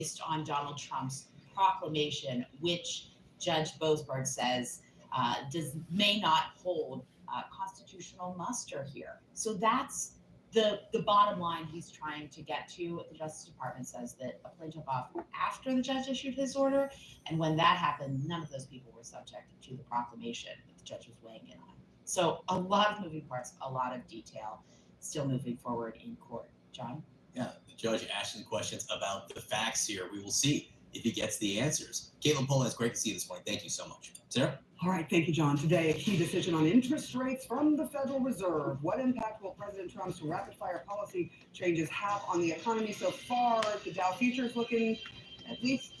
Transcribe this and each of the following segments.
based on Donald Trump's proclamation, which Judge Boasberg says may not hold constitutional muster here. So that's the bottom line he's trying to get to. The Justice Department says that a plane took off after the judge issued his order, and when that happened, none of those people were subject to the proclamation that the judge was weighing in on. So a lot of moving parts, a lot of detail, still moving forward in court. John? Yeah, the judge asking questions about the facts here. We will see if he gets the answers. Caitlin Poland, it's great to see you this morning. Thank you so much. Sarah? All right, thank you, John. Today, a key decision on interest rates from the Federal Reserve. What impact will President Trump's rapid-fire policy changes have on the economy so far? The Dow futures looking at least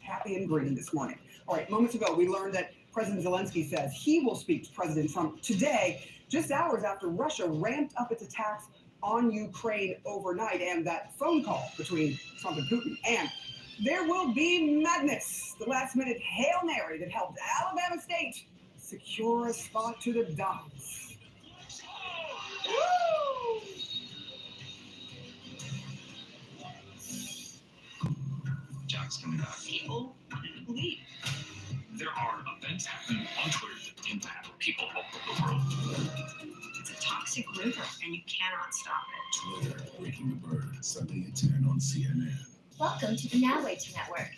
happy and green this morning. All right, moments ago, we learned that President Zelensky says he will speak to President Trump today, just hours after Russia ramped up its attacks on Ukraine overnight, and that phone call between Trump and Putin. And there will be madness, the last-minute Hail Mary that helped Alabama State secure a spot to the Dons. Woo! Jack's coming out. People wanted to believe. There are events happening on Twitter that impact people all over the world. It's a toxic river, and you cannot stop it. Twitter, Breaking the Bird, Sunday at 10 on CNN. Welcome to the Now Wage Network.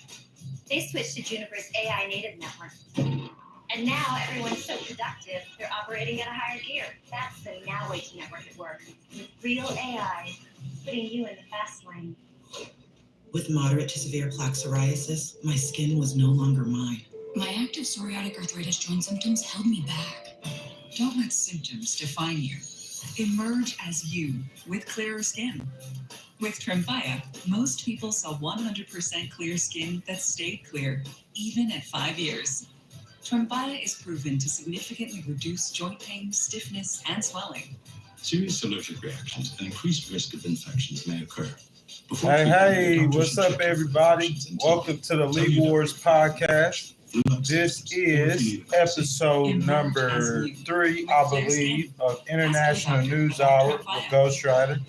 They switched to Juniper's AI native network. And now everyone's so productive, they're operating at a higher gear. That's the Now Wage Network at work, with real AI, putting you in the fast lane. With moderate to severe plaque psoriasis, my skin was no longer mine. My active psoriatic arthritis joint symptoms held me back. Don't let symptoms define you. Emerge as you with clearer skin. With Tremfya, most people saw 100% clear skin that stayed clear, even at 5 years. Tremfya is proven to significantly reduce joint pain, stiffness, and swelling. Serious allergic reactions and increased risk of infections may occur. Hey, what's up, everybody? Welcome to the Legal Wars podcast. This is episode number 3, I believe, of International News Hour with Ghostwriter.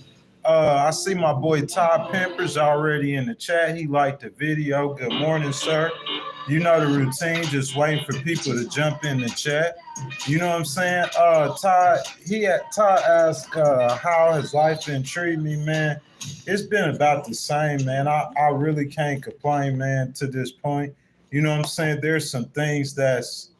I see my boy Todd Pimpers already in the chat. He liked the video. Good morning, sir. You know the routine, just waiting for people to jump in the chat. You know what I'm saying? Todd asked how his life been treating me, man. It's been about the same, man. I really can't complain, man, to this point. You know what I'm saying? There's some things that's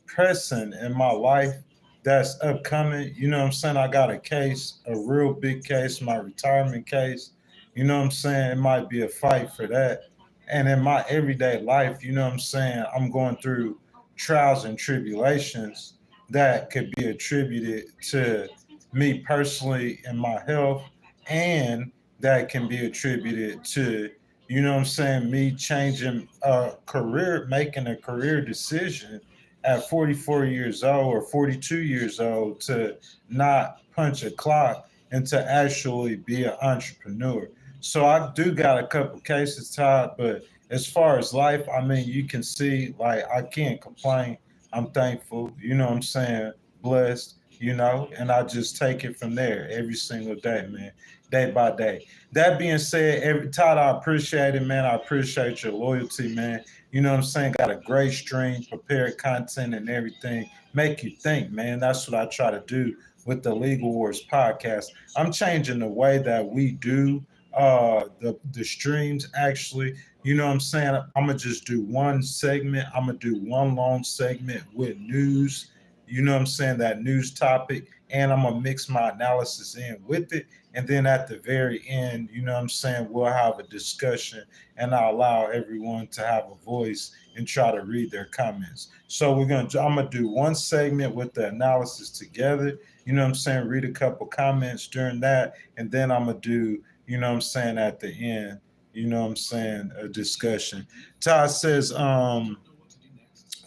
pressing in my life that's upcoming. You know what I'm saying? I got a case, a real big case, my retirement case. You know what I'm saying? It might be a fight for that. And in my everyday life, you know what I'm saying? I'm going through trials and tribulations that could be attributed to me personally and my health, and that can be attributed to, you know what I'm saying, me changing a career, making a career decision at 44 years old or 42 years old to not punch a clock and to actually be an entrepreneur. So I do got a couple cases, Todd, but as far as life, I mean, you can see, like, I can't complain. I'm thankful, you know what I'm saying, blessed, you know, and I just take it from there every single day, man, day by day. That being said, Todd, I appreciate it, man. I appreciate your loyalty, man. You know what I'm saying? Got a great stream, prepared content and everything. Make you think, man. That's what I try to do with the Legal Wars podcast. I'm changing the way that we do the streams, actually. You know what I'm saying? I'm going to just do one segment. I'm going to do one long segment with news. You know what I'm saying? That news topic. And I'm going to mix my analysis in with it. And then at the very end, you know what I'm saying, we'll have a discussion and I'll allow everyone to have a voice and try to read their comments. So I'm going to do one segment with the analysis together. You know what I'm saying? Read a couple comments during that. And then I'm going to do, you know what I'm saying, at the end, you know what I'm saying, a discussion. Todd says, well,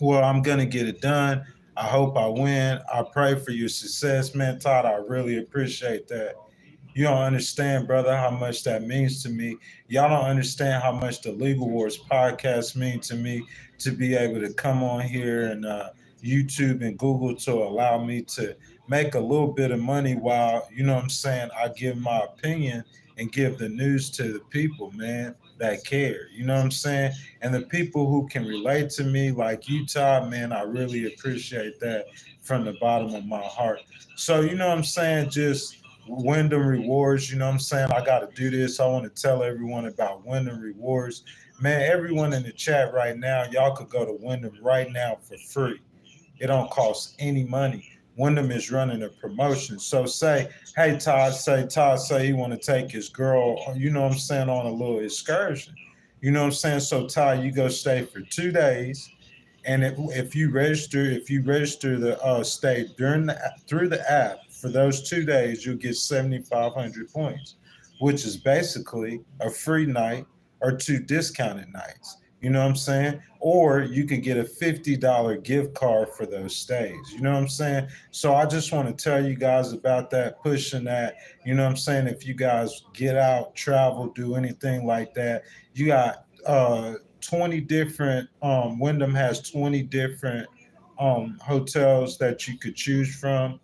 I'm going to get it done. I hope I win. I pray for your success, man. Todd, I really appreciate that. You don't understand, brother, how much that means to me. Y'all don't understand how much the Legal Wars podcast means to me, to be able to come on here and YouTube and Google to allow me to make a little bit of money while, you know what I'm saying, I give my opinion and give the news to the people, man. that care. You know what I'm saying? And the people who can relate to me, like you, Todd, man, I really appreciate that from the bottom of my heart. So, you know what I'm saying? Just Wyndham Rewards, you know what I'm saying? I got to do this. I want to tell everyone about Wyndham Rewards. Man, everyone in the chat right now, y'all could go to Wyndham right now for free. It don't cost any money. Wyndham is running a promotion. So say, hey, Todd say he want to take his girl, you know what I'm saying, on a little excursion. You know what I'm saying? So Todd, you go stay for 2 days. And if you register the stay through the app for those 2 days, you'll get 7,500 points, which is basically a free night or 2 discounted nights. You know what I'm saying? Or you could get a $50 gift card for those stays. You know what I'm saying? So I just want to tell you guys about that, pushing that. You know what I'm saying? If you guys get out, travel, do anything like that, you got 20 different, Wyndham has 20 different hotels that you could choose from,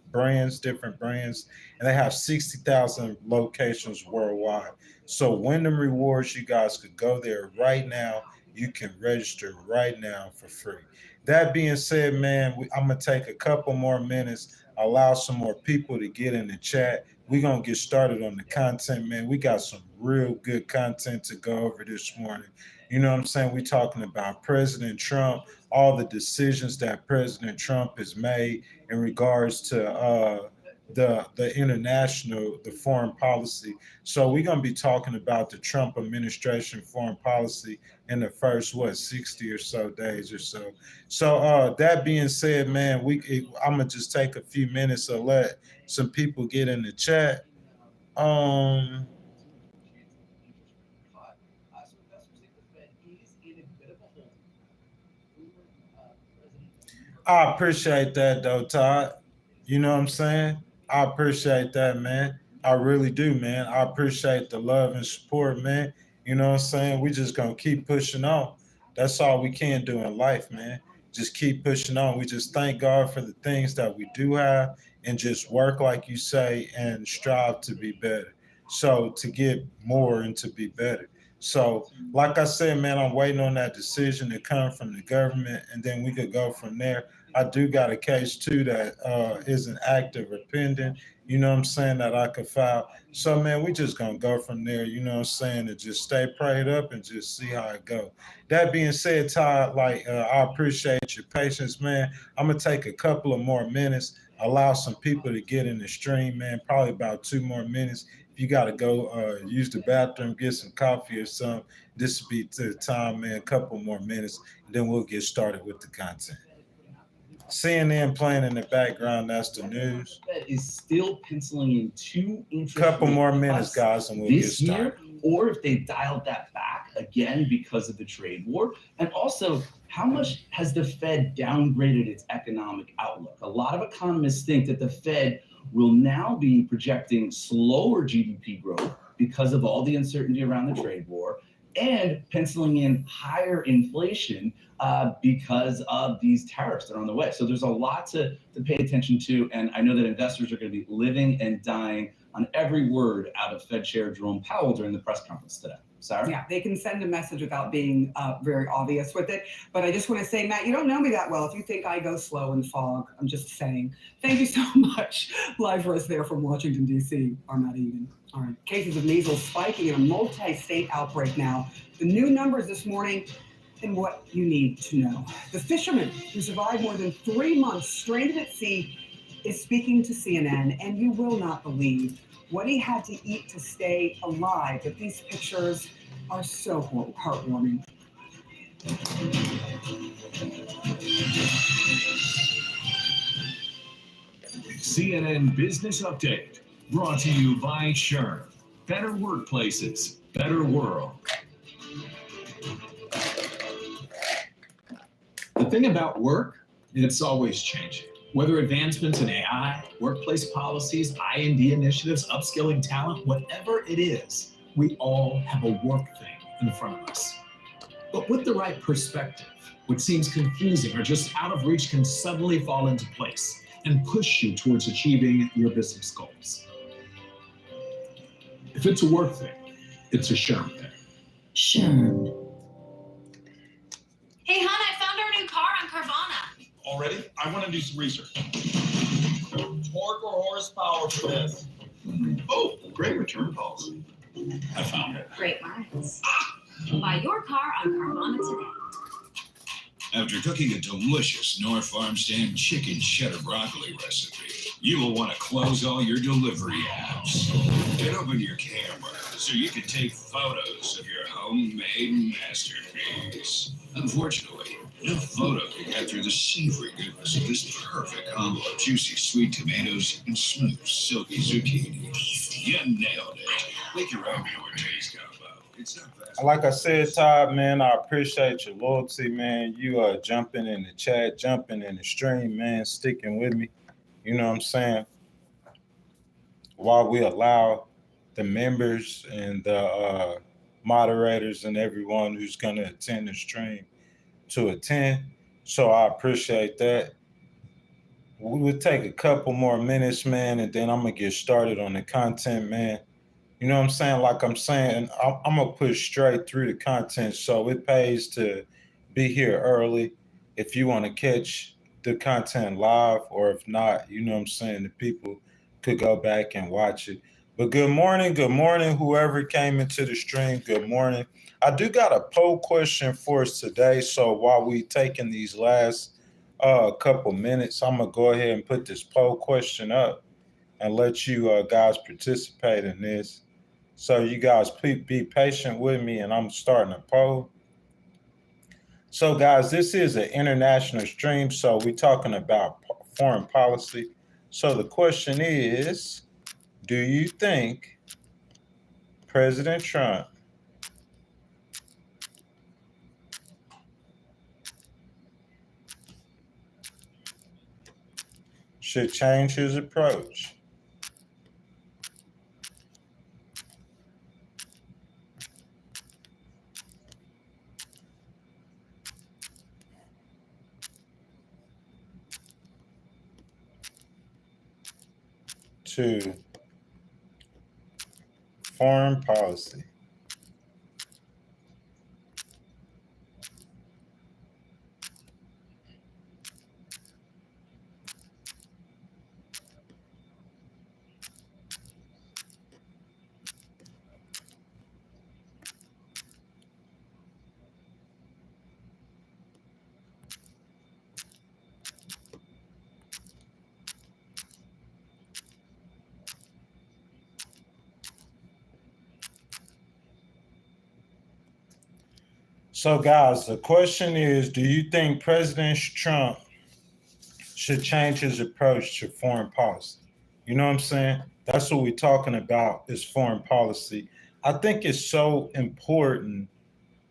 different brands, and they have 60,000 locations worldwide. So Wyndham Rewards, you guys could go there right now. You can register right now for free. That being said, man, I'm going to take a couple more minutes, allow some more people to get in the chat. We're going to get started on the content, man. We got some real good content to go over this morning. You know what I'm saying? We're talking about President Trump, all the decisions that President Trump has made in regards to the international, the foreign policy. So we're going to be talking about the Trump administration foreign policy in the first, 60 or so days or so. So that being said, man, I'm going to just take a few minutes to let some people get in the chat. I appreciate that, though, Todd. You know what I'm saying? I appreciate that, man. I really do, man. I appreciate the love and support, man. You know what I'm saying? We just going to keep pushing on. That's all we can do in life, man. Just keep pushing on. We just thank God for the things that we do have and just work, like you say, and strive to be better. So to get more and to be better. So, like I said, man, I'm waiting on that decision to come from the government, and then we could go from there. I do got a case too that isn't active or pending, you know what I'm saying, that I could file. So, man, we just gonna go from there, you know what I'm saying, and just stay prayed up and just see how it go. That being said, Todd, I appreciate your patience, man. I'm gonna take a couple of more minutes, allow some people to get in the stream, man, probably about 2 more minutes. If you gotta go use the bathroom, get some coffee or something, this will be the time, man, a couple more minutes, and then we'll get started with the content. CNN playing in the background, that's the news. Fed is still penciling in 2 interest couple rate more minutes, cuts guys, and we'll get this year, started. or if they dialed that back again because of the trade war. And also, how much has the Fed downgraded its economic outlook? A lot of economists think that the Fed will now be projecting slower GDP growth because of all the uncertainty around the trade war, and penciling in higher inflation because of these tariffs that are on the way. So there's a lot to pay attention to, and I know that investors are going to be living and dying on every word out of Fed Chair Jerome Powell during the press conference today. Sarah? Yeah, they can send a message without being very obvious with it. But I just want to say, Matt, you don't know me that well. If you think I go slow in fog, I'm just saying. Thank you so much. Live for us there from Washington, D.C. Or not even. All right. Cases of measles spiking in a multi-state outbreak now. The new numbers this morning and what you need to know. The fisherman who survived more than 3 months stranded at sea is speaking to CNN, and you will not believe what he had to eat to stay alive. But these pictures are so heartwarming. CNN Business Update, brought to you by Sherm. Better workplaces, better world. The thing about work, it's always changing. Whether advancements in AI, workplace policies, I&D initiatives, upskilling talent, whatever it is, we all have a work thing in front of us. But with the right perspective, what seems confusing or just out of reach can suddenly fall into place and push you towards achieving your business goals. If it's a work thing, it's a Sherm thing. Sherm. Hey, hon, I found our new car on Carvana. Already? I want to do some research. Torque or horsepower for this? Oh, great return policy. I found it. Great minds. Buy your car on Carvana today. After cooking a delicious North Farm Stand chicken cheddar broccoli recipe, you will want to close all your delivery apps and open your camera so you can take photos of your homemade masterpiece. Unfortunately, no photo can capture the savory goodness of this perfect combo of juicy sweet tomatoes and smooth silky zucchini. You nailed it. Make your own your taste combo. It's not fast. Like I said, Todd, man, I appreciate your loyalty, man. You jumping in the chat, jumping in the stream, man, sticking with me. You know what I'm saying? While we allow the members and the moderators and everyone who's going to attend the stream to attend. So I appreciate that. We would take a couple more minutes, man, and then I'm going to get started on the content, man. You know what I'm saying? Like I'm saying, I'm going to push straight through the content. So it pays to be here early if you want to catch the content live, or if not, you know what I'm saying, the people could go back and watch it. But good morning, whoever came into the stream, good morning. I do got a poll question for us today. So while we taking these last couple minutes, I'm going to go ahead and put this poll question up and let you guys participate in this. So you guys, please be patient with me, and I'm starting a poll. So guys, this is an international stream, so we're talking about foreign policy. So the question is, do you think President Trump should change his approach to foreign policy? So guys, the question is, do you think President Trump should change his approach to foreign policy? You know what I'm saying? That's what we're talking about, is foreign policy. I think it's so important,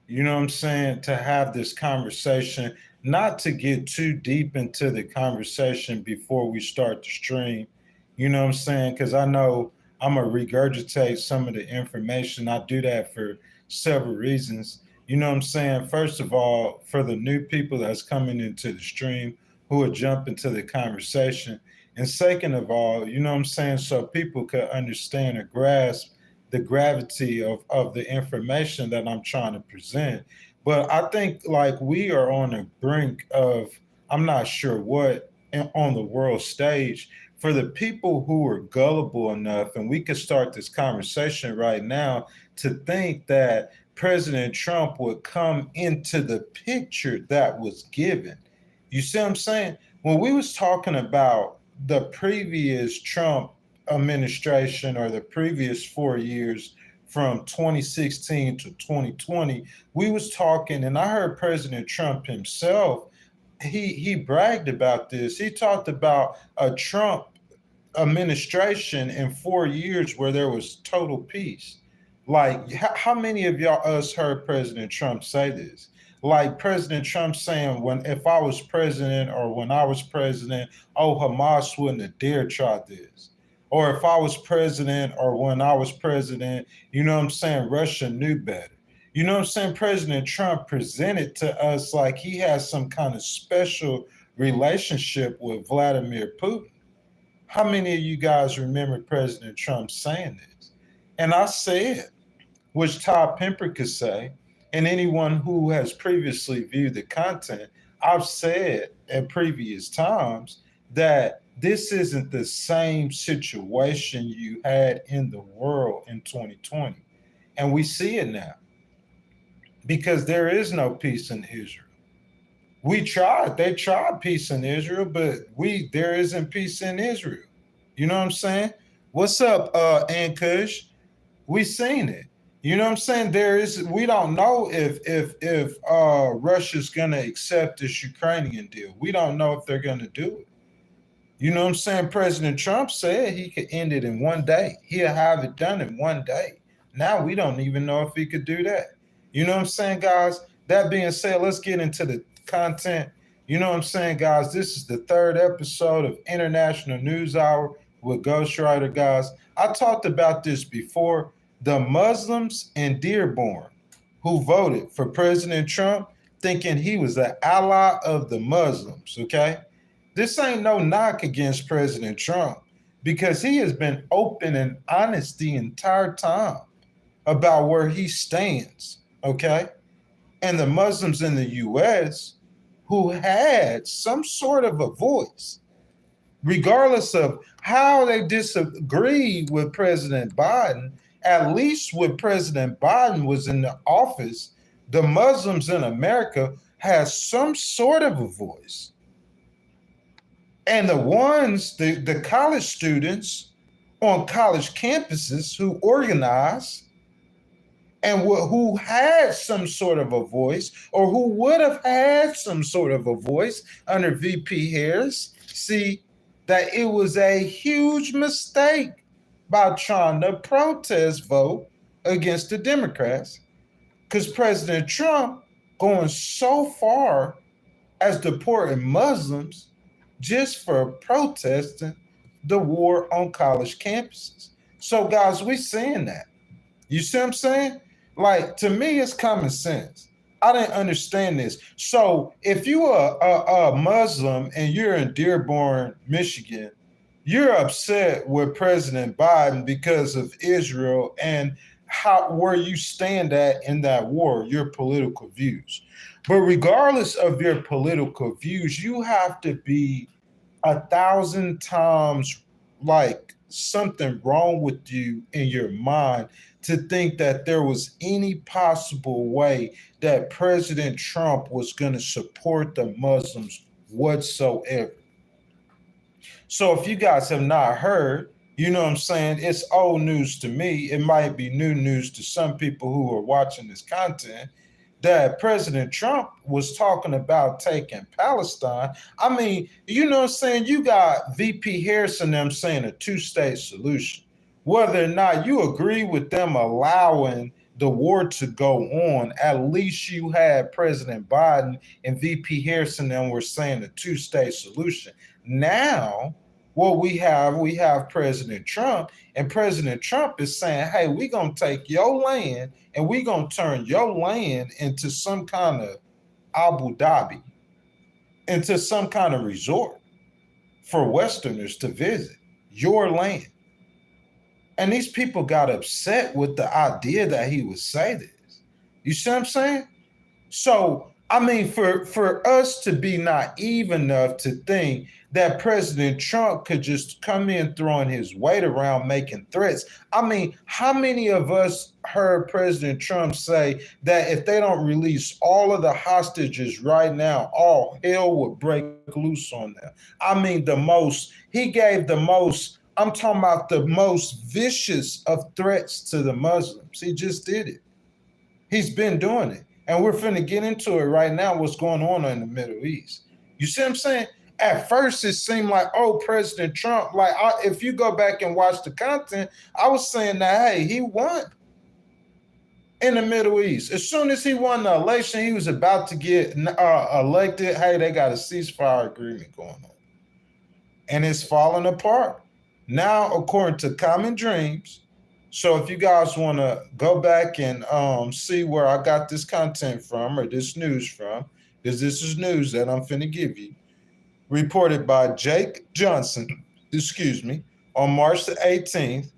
you know what I'm saying, to have this conversation, not to get too deep into the conversation before we start the stream. You know what I'm saying? Because I know I'm going to regurgitate some of the information. I do that for several reasons. You know what I'm saying? First of all, for the new people that's coming into the stream who are jumping to the conversation. And second of all, you know what I'm saying, so people could understand or grasp the gravity of the information that I'm trying to present. But I think like we are on the brink of, I'm not sure what, on the world stage. For the people who are gullible enough, and we could start this conversation right now, to think that President Trump would come into the picture that was given. You see what I'm saying? When we was talking about the previous Trump administration, or the previous 4 years from 2016 to 2020, we was talking, and I heard President Trump himself, he bragged about this. He talked about a Trump administration in 4 years where there was total peace. Like, how many of us heard President Trump say this? Like President Trump saying, if I was president, or when I was president, oh, Hamas wouldn't have dared try this. Or if I was president, or when I was president, you know what I'm saying, Russia knew better. You know what I'm saying? President Trump presented to us like he has some kind of special relationship with Vladimir Putin. How many of you guys remember President Trump saying this? And I said, which Todd Pemper could say, and anyone who has previously viewed the content, I've said at previous times that this isn't the same situation you had in the world in 2020. And we see it now because there is no peace in Israel. They tried peace in Israel, but there isn't peace in Israel. You know what I'm saying? What's up, Ankush? We seen it. You know what I'm saying? We don't know if Russia's gonna accept this Ukrainian deal. We don't know if they're gonna do it. You know what I'm saying? President Trump said he could end it in one day. He'll have it done in one day. Now we don't even know if he could do that. You know what I'm saying, guys? That being said, let's get into the content. You know what I'm saying, guys? This is the third episode of International News Hour with Ghostwriter, guys. I talked about this before. The Muslims in Dearborn who voted for President Trump thinking he was an ally of the Muslims, okay? This ain't no knock against President Trump because he has been open and honest the entire time about where he stands, okay? And the Muslims in the U.S. who had some sort of a voice, regardless of how they disagreed with President Biden, at least when President Biden was in the office, the Muslims in America had some sort of a voice. And the college students on college campuses who organized and who had some sort of a voice, or who would have had some sort of a voice under VP Harris, see that it was a huge mistake by trying to protest vote against the Democrats, because President Trump going so far as deporting Muslims just for protesting the war on college campuses. So, guys, we seeing that. You see what I'm saying? Like, to me, it's common sense. I didn't understand this. So, if you are a Muslim and you're in Dearborn, Michigan, you're upset with President Biden because of Israel and where you stand at in that war, your political views. But regardless of your political views, you have to be 1,000 times like something wrong with you in your mind to think that there was any possible way that President Trump was going to support the Muslims whatsoever. So if you guys have not heard, you know what I'm saying, it's old news to me. It might be new news to some people who are watching this content, that President Trump was talking about taking Palestine. I mean, you know what I'm saying? You got VP Harris and them saying a two-state solution. Whether or not you agree with them allowing the war to go on, at least you had President Biden and VP Harris and them were saying a two-state solution. Now, what we have President Trump, and President Trump is saying, hey, we're going to take your land and we're going to turn your land into some kind of Abu Dhabi, into some kind of resort for Westerners to visit your land. And these people got upset with the idea that he would say this. You see what I'm saying? So, I mean, for us to be naive enough to think that President Trump could just come in throwing his weight around making threats. I mean, how many of us heard President Trump say that if they don't release all of the hostages right now, all hell would break loose on them? I mean, he gave the most, I'm talking about the most vicious of threats to the Muslims. He just did it. He's been doing it. And we're finna get into it right now, what's going on in the Middle East. You see what I'm saying? At first, it seemed like, oh, President Trump, if you go back and watch the content, I was saying that, hey, he won in the Middle East. As soon as he won the election, he was about to get elected. Hey, they got a ceasefire agreement going on. And it's falling apart. Now, according to Common Dreams, so if you guys want to go back and see where I got this content from or this news from, because this is news that I'm finna give you, reported by Jake Johnson, on March the 18th,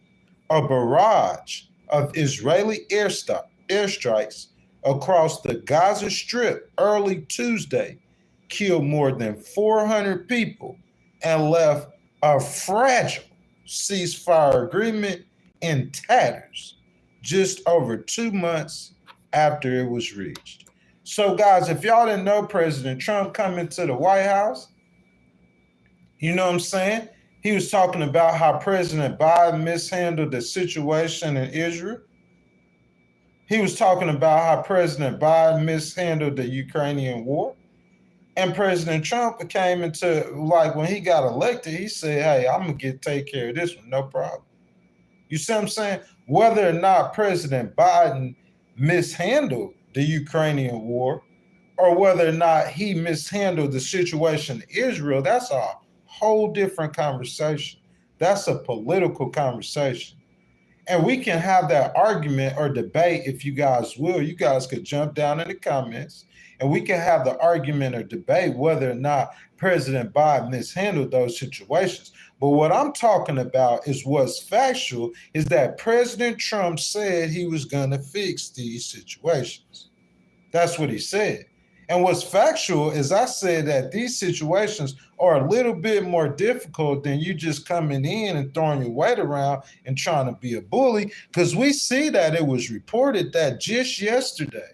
a barrage of Israeli airstrikes across the Gaza Strip early Tuesday killed more than 400 people and left a fragile ceasefire agreement in tatters just over 2 months after it was reached. So, guys, if y'all didn't know, President Trump coming to the White House, you know what I'm saying? He was talking about how President Biden mishandled the situation in Israel. He was talking about how President Biden mishandled the Ukrainian war. And President Trump came into, like, when he got elected, he said, hey, I'm going to take care of this one, no problem. You see what I'm saying? Whether or not President Biden mishandled the Ukrainian war or whether or not he mishandled the situation in Israel, that's a whole different conversation. That's a political conversation. And we can have that argument or debate if you guys will. You guys could jump down in the comments and we can have the argument or debate whether or not President Biden mishandled those situations. But what I'm talking about is what's factual is that President Trump said he was going to fix these situations. That's what he said. And what's factual is I said that these situations are a little bit more difficult than you just coming in and throwing your weight around and trying to be a bully, because we see that it was reported that just yesterday,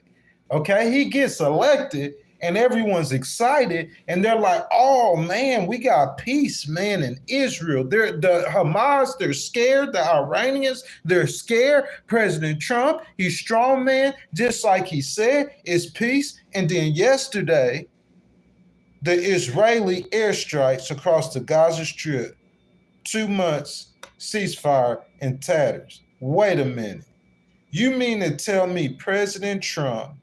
okay, he gets elected and everyone's excited and they're like, oh man, we got peace, man, in Israel. The Hamas, they're scared. The Iranians, they're scared. President Trump, he's strong, man, just like he said, it's peace. And then yesterday, the Israeli airstrikes across the Gaza Strip, 2 months, ceasefire in tatters. Wait a minute. You mean to tell me President Trump,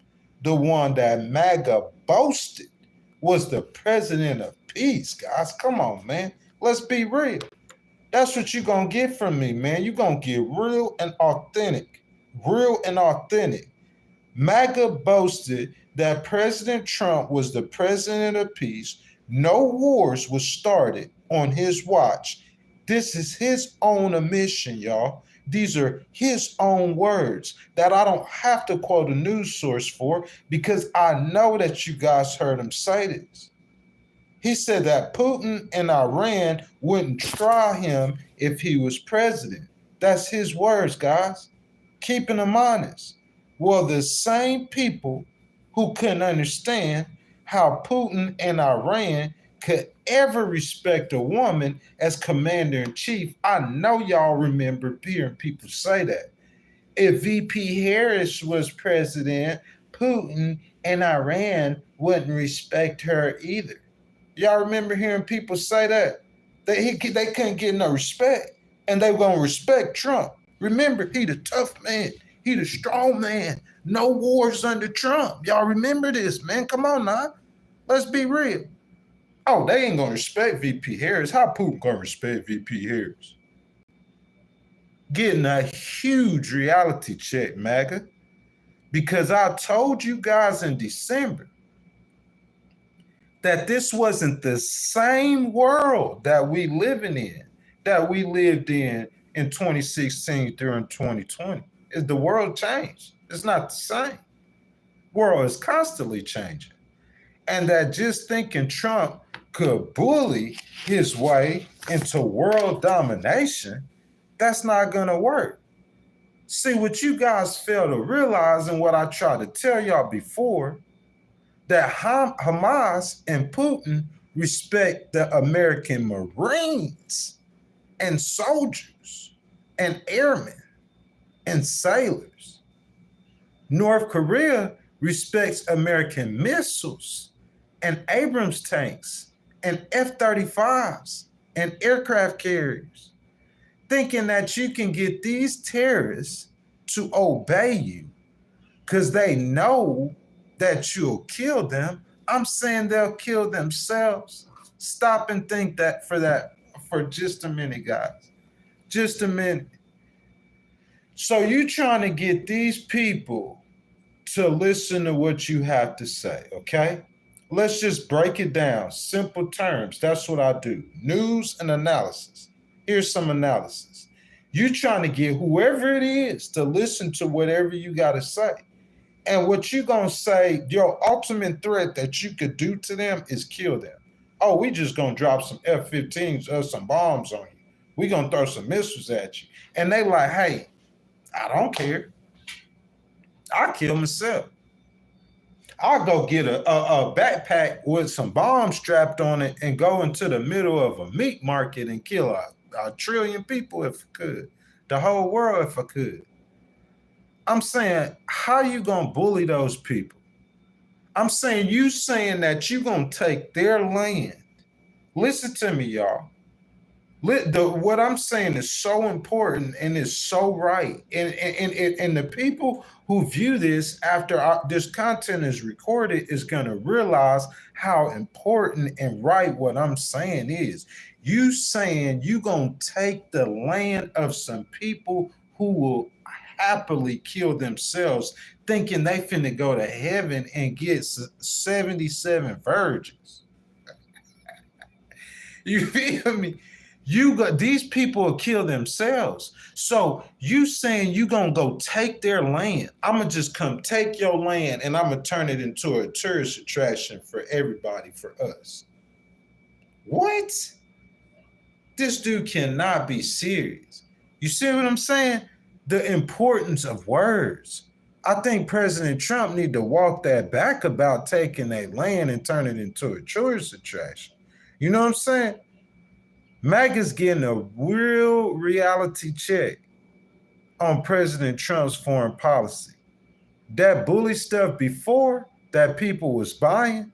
the one that MAGA boasted, was the president of peace, guys? Come on, man. Let's be real. That's what you're going to get from me, man. You're going to get real and authentic. Real and authentic. MAGA boasted that President Trump was the president of peace. No wars was started on his watch. This is his own admission, y'all. These are his own words that I don't have to quote a news source for because I know that you guys heard him say this. He said that Putin and Iran wouldn't try him if he was president. That's his words, guys. Keeping them honest. Well, the same people who couldn't understand how Putin and Iran could ever respect a woman as commander-in-chief, I know y'all remember hearing people say that. If VP Harris was president, Putin and Iran wouldn't respect her either. Y'all remember hearing people say that? They couldn't get no respect, and they were going to respect Trump. Remember, he the tough man. He the strong man. No wars under Trump. Y'all remember this, man. Come on now. Let's be real. Oh, they ain't going to respect VP Harris. How Putin going to respect VP Harris? Getting a huge reality check, MAGA. Because I told you guys in December that this wasn't the same world that we living in, that we lived in 2016 through 2020. The world changed. It's not the same. World is constantly changing. And that just thinking Trump could bully his way into world domination, that's not going to work. See, what you guys fail to realize, and what I tried to tell y'all before, that Hamas and Putin respect the American Marines and soldiers and airmen and sailors. North Korea respects American missiles and Abrams tanks and F-35s and aircraft carriers, thinking that you can get these terrorists to obey you because they know that you'll kill them. I'm saying they'll kill themselves. Stop and think that for just a minute, guys. Just a minute. So you trying to get these people to listen to what you have to say, okay? Let's just break it down. Simple terms. That's what I do. News and analysis. Here's some analysis. You trying to get whoever it is to listen to whatever you got to say. And what you going to say, your ultimate threat that you could do to them is kill them. Oh, we just going to drop some F-15s or some bombs on you. We going to throw some missiles at you. And they like, hey, I don't care. I'll kill myself. I'll go get a backpack with some bombs strapped on it and go into the middle of a meat market and kill a trillion people if I could. The whole world if I could. I'm saying, how you going to bully those people? I'm saying, you saying that you going to take their land. Listen to me, y'all. What I'm saying is so important and is so right. And the people who view this after this content is recorded is going to realize how important and right what I'm saying is. You saying you going to take the land of some people who will happily kill themselves thinking they finna go to heaven and get 77 virgins. You feel me? These people will kill themselves. So you saying you gonna go take their land. I'm gonna just come take your land and I'm gonna turn it into a tourist attraction for everybody, for us. What? This dude cannot be serious. You see what I'm saying? The importance of words. I think President Trump need to walk that back about taking their land and turn it into a tourist attraction. You know what I'm saying? MAGA's getting a real reality check on President Trump's foreign policy. That bully stuff before that people was buying,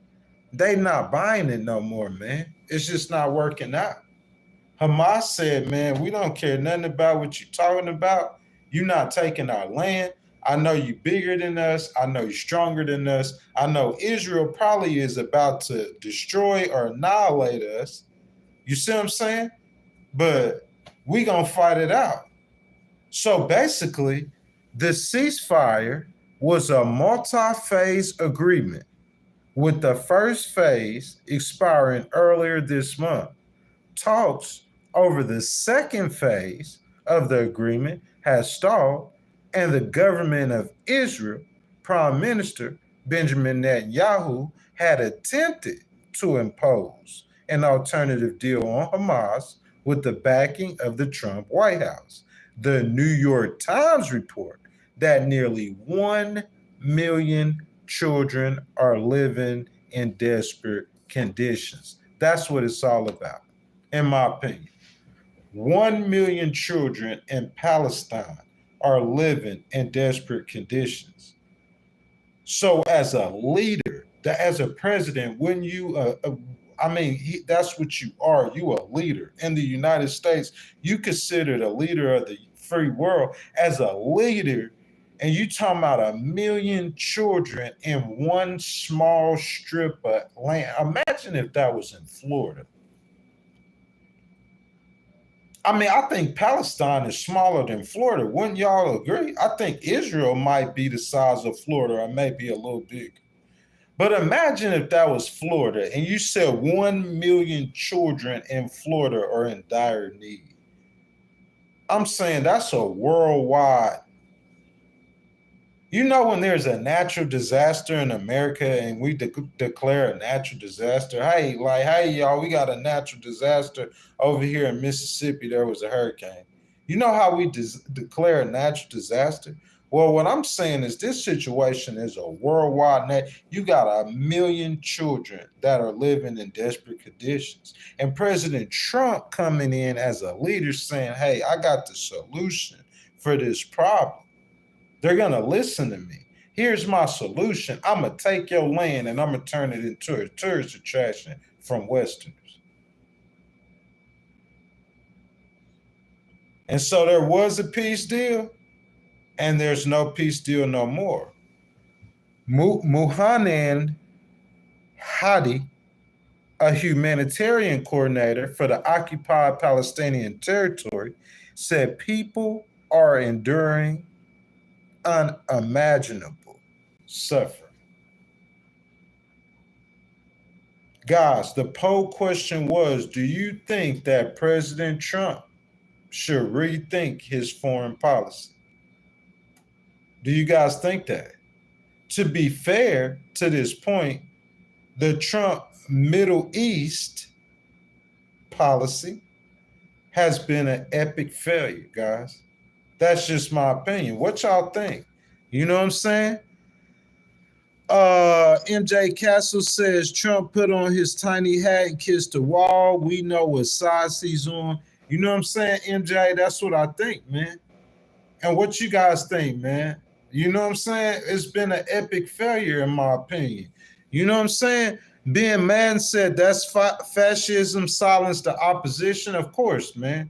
they not buying it no more, man. It's just not working out. Hamas said, man, we don't care nothing about what you're talking about. You're not taking our land. I know you're bigger than us. I know you're stronger than us. I know Israel probably is about to destroy or annihilate us. You see what I'm saying? But we gonna fight it out. So basically, the ceasefire was a multi-phase agreement, with the first phase expiring earlier this month. Talks over the second phase of the agreement has stalled, and the government of Israel, Prime Minister Benjamin Netanyahu, had attempted to impose an alternative deal on Hamas with the backing of the Trump White House. The New York Times report that nearly 1 million children are living in desperate conditions. That's what it's all about, in my opinion. 1 million children in Palestine are living in desperate conditions. So as a leader, as a president, when you that's what you are. You a leader in the United States. You considered a leader of the free world. As a leader, and you talking about 1 million children in one small strip of land. Imagine if that was in Florida. I mean, I think Palestine is smaller than Florida. Wouldn't y'all agree? I think Israel might be the size of Florida or maybe a little bigger. But imagine if that was Florida and you said 1 million children in Florida are in dire need. I'm saying that's a worldwide. You know, when there's a natural disaster in America and we declare a natural disaster, hey, y'all, we got a natural disaster over here in Mississippi. There was a hurricane. You know how we declare a natural disaster? Well, what I'm saying is this situation is a worldwide net. You got 1 million children that are living in desperate conditions. And President Trump coming in as a leader saying, hey, I got the solution for this problem. They're going to listen to me. Here's my solution. I'm going to take your land and I'm going to turn it into a tourist attraction from Westerners. And so there was a peace deal. And there's no peace deal no more. Muhanan Hadi, a humanitarian coordinator for the occupied Palestinian territory, said people are enduring unimaginable suffering. Guys, the poll question was, do you think that President Trump should rethink his foreign policy. Do you guys think that? To be fair to this point, the Trump Middle East policy has been an epic failure, guys. That's just my opinion. What y'all think? You know what I'm saying? MJ Castle says Trump put on his tiny hat and kissed the wall. We know what side he's on. You know what I'm saying, MJ? That's what I think, man. And what you guys think, man? You know what I'm saying? It's been an epic failure, in my opinion. You know what I'm saying? Ben Madden said that's fascism, silence the opposition. Of course, man.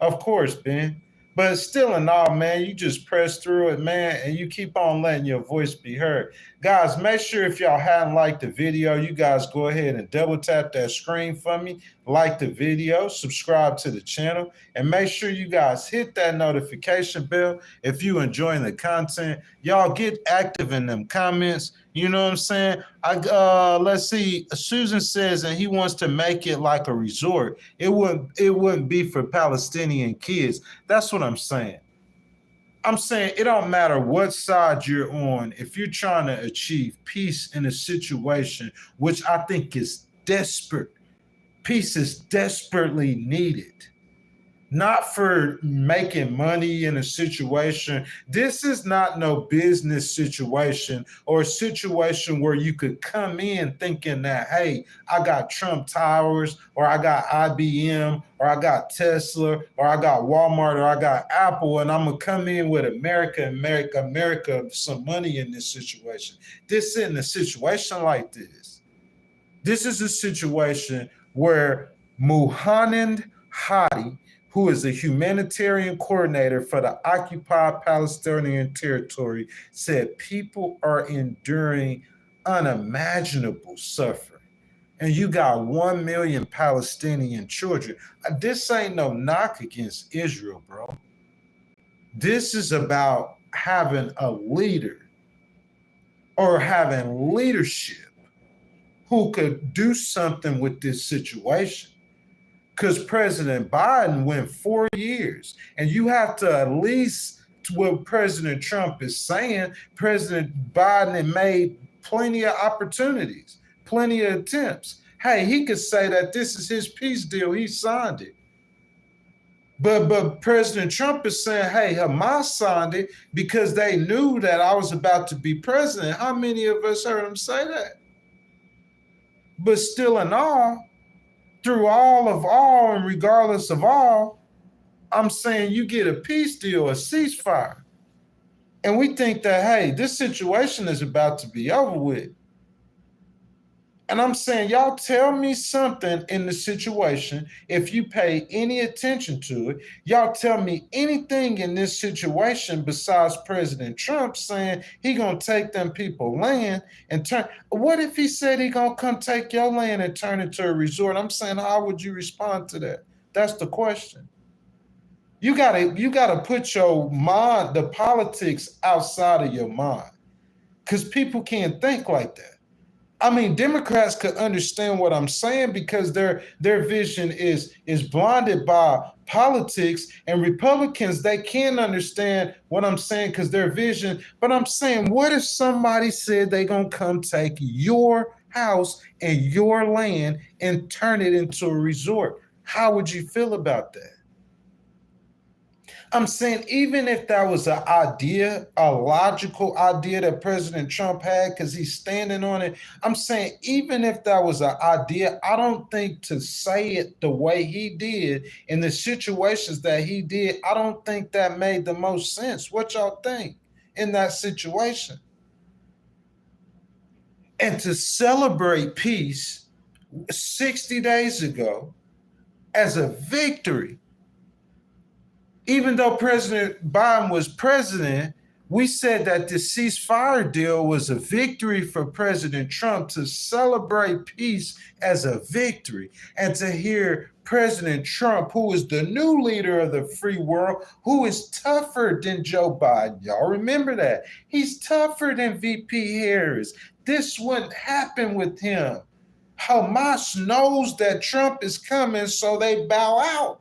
Of course, Ben. But still in all, man, you just press through it, man, and you keep on letting your voice be heard. Guys, make sure if y'all hadn't liked the video, you guys go ahead and double tap that screen for me, like the video, subscribe to the channel, and make sure you guys hit that notification bell if you enjoying the content. Y'all get active in them comments. You know what I'm saying? Let's see. Susan says, and he wants to make it like a resort. It wouldn't be for Palestinian kids. That's what I'm saying. I'm saying it don't matter what side you're on. If you're trying to achieve peace in a situation, which I think is desperate, peace is desperately needed. Not for making money in a situation. This is not no business situation or a situation where you could come in thinking that, hey, I got Trump Towers, or I got IBM, or I got Tesla, or I got Walmart, or I got Apple, and I'm going to come in with America, some money in this situation. This isn't a situation like this. This is a situation where Muhammad Hadi, who is the humanitarian coordinator for the occupied Palestinian territory, said people are enduring unimaginable suffering. And you got 1 million Palestinian children. This ain't no knock against Israel, bro. This is about having a leader or having leadership who could do something with this situation. Because President Biden went 4 years, and you have to at least, what President Trump is saying, President Biden had made plenty of opportunities, plenty of attempts. Hey, he could say that this is his peace deal. He signed it. But President Trump is saying, hey, Hamas signed it because they knew that I was about to be president. How many of us heard him say that? But still in all, through all of all and regardless of all, I'm saying you get a peace deal, a ceasefire. And we think that, hey, this situation is about to be over with. And I'm saying, y'all tell me something in the situation, if you pay any attention to it, y'all tell me anything in this situation besides President Trump saying he gonna take them people land and turn. What if he said he gonna come take your land and turn it to a resort? I'm saying, how would you respond to that? That's the question. You gotta put your mind, the politics outside of your mind, because people can't think like that. I mean, Democrats could understand what I'm saying because their vision is blinded by politics, and Republicans, they can't understand what I'm saying because their vision. But I'm saying, what if somebody said they gonna come take your house and your land and turn it into a resort? How would you feel about that? I'm saying, even if that was an idea, a logical idea that President Trump had, because he's standing on it, I'm saying, even if that was an idea, I don't think to say it the way he did in the situations that he did, I don't think that made the most sense. What y'all think in that situation? And to celebrate peace 60 days ago as a victory, even though President Biden was president, we said that the ceasefire deal was a victory for President Trump, to celebrate peace as a victory. And to hear President Trump, who is the new leader of the free world, who is tougher than Joe Biden. Y'all remember that. He's tougher than VP Harris. This wouldn't happen with him. Hamas knows that Trump is coming, so they bow out.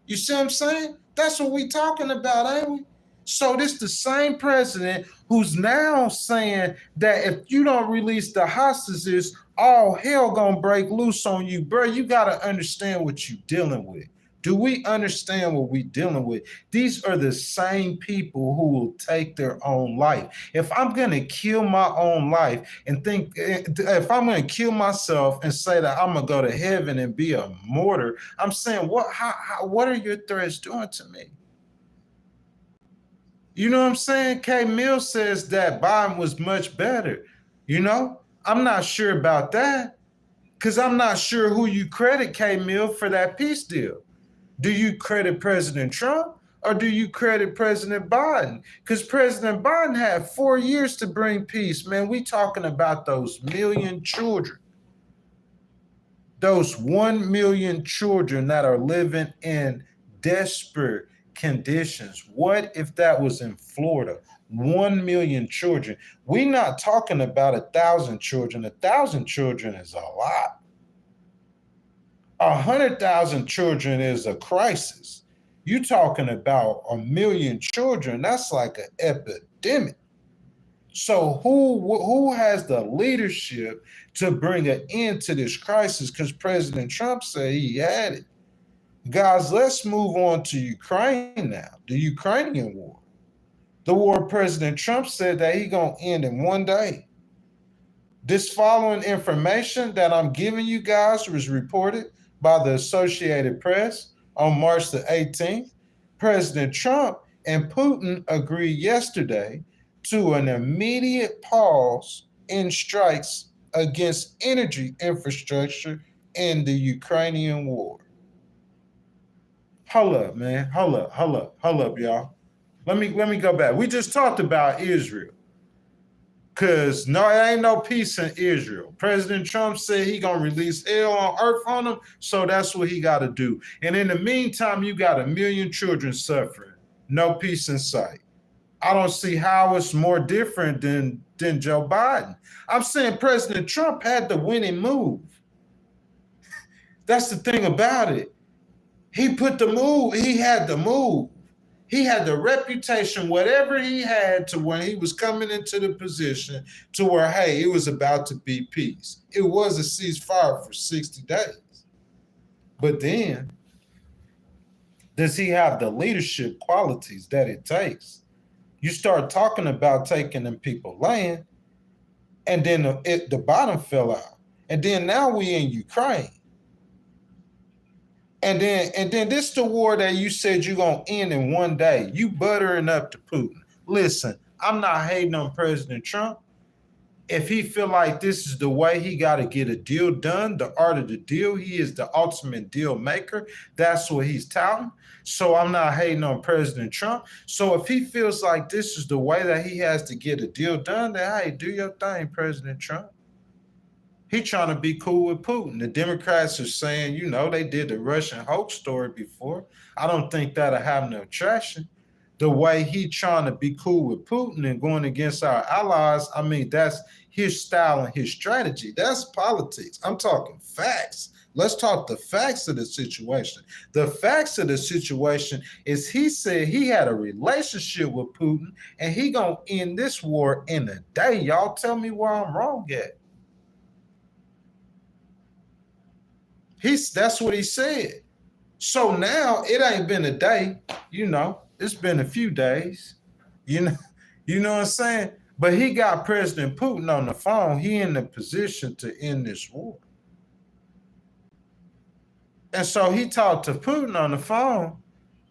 You see what I'm saying? That's what we talking about, ain't we? So this the same president who's now saying that if you don't release the hostages, all hell gonna break loose on you, bro. You gotta understand what you're dealing with. Do we understand what we're dealing with? These are the same people who will take their own life. If I'm going to kill my own life and think, if I'm going to kill myself and say that I'm going to go to heaven and be a martyr, I'm saying, what are your threats doing to me? You know what I'm saying? K. Mill says that Biden was much better. You know, I'm not sure about that because I'm not sure who you credit, K. Mill, for that peace deal. Do you credit President Trump or do you credit President Biden? Because President Biden had 4 years to bring peace. Man, we talking about those million children. Those 1 million children that are living in desperate conditions. What if that was in Florida? 1 million children. We're not talking about 1,000 children. 1,000 children is a lot. 100,000 children is a crisis. You talking about 1 million children? That's like an epidemic. So who has the leadership to bring an end to this crisis? Because President Trump said he had it. Guys, let's move on to Ukraine now. The Ukrainian war. The war President Trump said that he's going to end in 1 day. This following information that I'm giving you guys was reported by the Associated Press on March the 18th. President Trump and Putin agreed yesterday to an immediate pause in strikes against energy infrastructure in the Ukrainian war. Hold up, man. Hold up, y'all. Let me go back. We just talked about Israel. Because no, it ain't no peace in Israel. President Trump said he going to release hell on earth on them, so that's what he got to do. And in the meantime, you got 1 million children suffering. No peace in sight. I don't see how it's more different than Joe Biden. I'm saying President Trump had the winning move. That's the thing about it. He put the move. He had the move. He had the reputation, whatever he had, to when he was coming into the position to where, hey, it was about to be peace. It was a ceasefire for 60 days. But then, does he have the leadership qualities that it takes? You start talking about taking them people land, and then the bottom fell out. And then now we in Ukraine. And then this the war that you said you're going to end in 1 day. You buttering up to Putin. Listen, I'm not hating on President Trump. If he feel like this is the way he got to get a deal done, the art of the deal, he is the ultimate deal maker. That's what he's touting. So I'm not hating on President Trump. So if he feels like this is the way that he has to get a deal done, then hey, do your thing, President Trump. He trying to be cool with Putin. The Democrats are saying, you know, they did the Russian hoax story before. I don't think that'll have no traction. The way he trying to be cool with Putin and going against our allies, I mean, that's his style and his strategy. That's politics. I'm talking facts. Let's talk the facts of the situation. The facts of the situation is he said he had a relationship with Putin and he gonna end this war in a day. Y'all tell me where I'm wrong at. That's what he said. So now it ain't been a day, you know, it's been a few days, you know what I'm saying? But he got President Putin on the phone. He in the position to end this war. And so he talked to Putin on the phone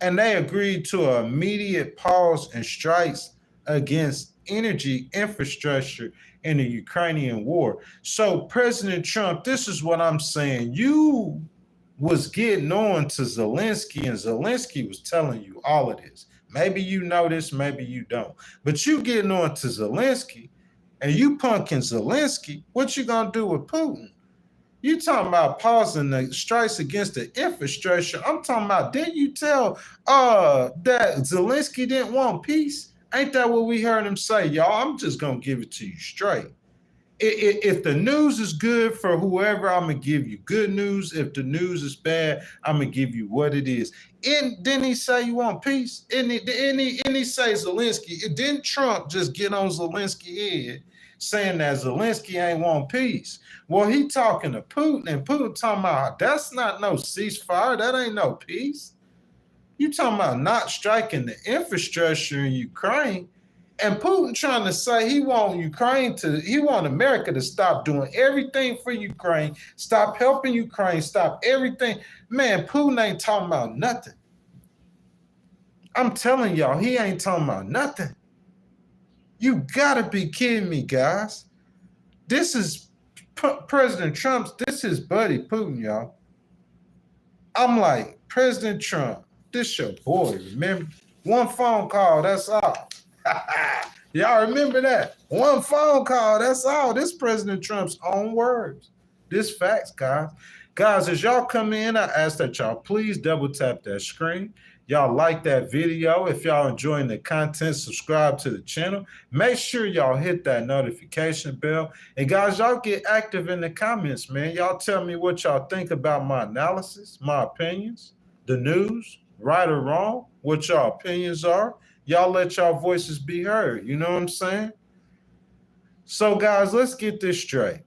and they agreed to an immediate pause and strikes against energy infrastructure in the Ukrainian war. So President Trump, this is what I'm saying. You was getting on to Zelensky and Zelensky was telling you all of this. Maybe you know this, maybe you don't. But you getting on to Zelensky and you punking Zelensky, what you gonna do with Putin? You talking about pausing the strikes against the infrastructure. I'm talking about, didn't you tell that Zelensky didn't want peace? Ain't that what we heard him say, y'all? I'm just going to give it to you straight. If the news is good for whoever, I'm going to give you good news. If the news is bad, I'm going to give you what it is. And didn't he say you want peace? And he say Zelensky. Didn't Trump just get on Zelensky head saying that Zelensky ain't want peace? Well, he talking to Putin, and Putin talking about that's not no ceasefire. That ain't no peace. You talking about not striking the infrastructure in Ukraine. And Putin trying to say he want America to stop doing everything for Ukraine, stop helping Ukraine, stop everything. Man, Putin ain't talking about nothing. I'm telling y'all, he ain't talking about nothing. You gotta be kidding me, guys. This is President Trump's, this is buddy Putin, y'all. I'm like, President Trump, this your boy, remember? One phone call, that's all. Y'all remember that? One phone call, that's all. This President Trump's own words. This facts, guys. Guys, as y'all come in, I ask that y'all please double tap that screen. Y'all like that video. If y'all enjoying the content, subscribe to the channel. Make sure y'all hit that notification bell. And guys, y'all get active in the comments, man. Y'all tell me what y'all think about my analysis, my opinions, the news, right or wrong, what y'all opinions are. Y'all let y'all voices be heard. You know what I'm saying? So, guys, let's get this straight.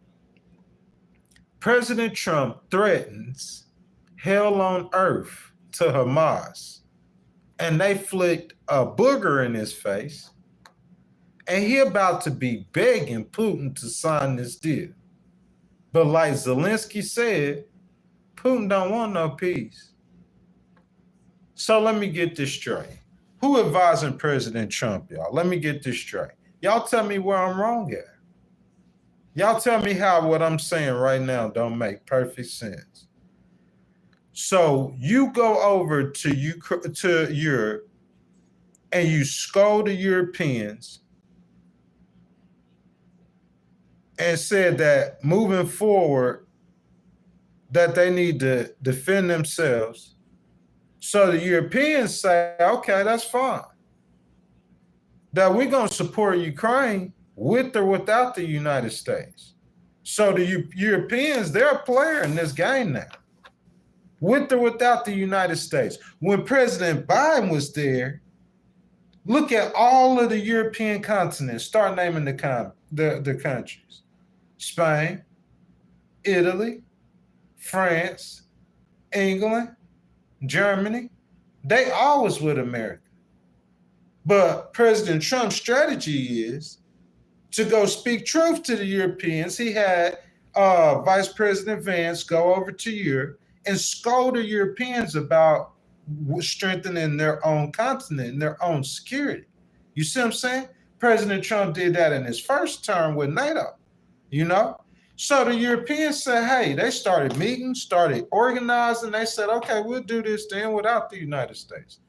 President Trump threatens hell on earth to Hamas, and they flicked a booger in his face, and he about to be begging Putin to sign this deal. But like Zelensky said, Putin don't want no peace. So let me get this straight. Who advising President Trump, y'all? Let me get this straight. Y'all tell me where I'm wrong at. Y'all tell me how what I'm saying right now don't make perfect sense. So you go over to Europe and you scold the Europeans and said that moving forward that they need to defend themselves. So the Europeans say, okay, that's fine. That we're going to support Ukraine with or without the United States. So the Europeans, they're a player in this game now. With or without the United States. When President Biden was there, look at all of the European continents. Start naming the countries. Spain, Italy, France, England, Germany, they always with America. But President Trump's strategy is to go speak truth to the Europeans. He had Vice President Vance go over to Europe and scold the Europeans about strengthening their own continent and their own security. You see what I'm saying? President Trump did that in his first term with NATO, you know? So the Europeans said, hey, they started meeting, started organizing. They said, okay, we'll do this then without the United States.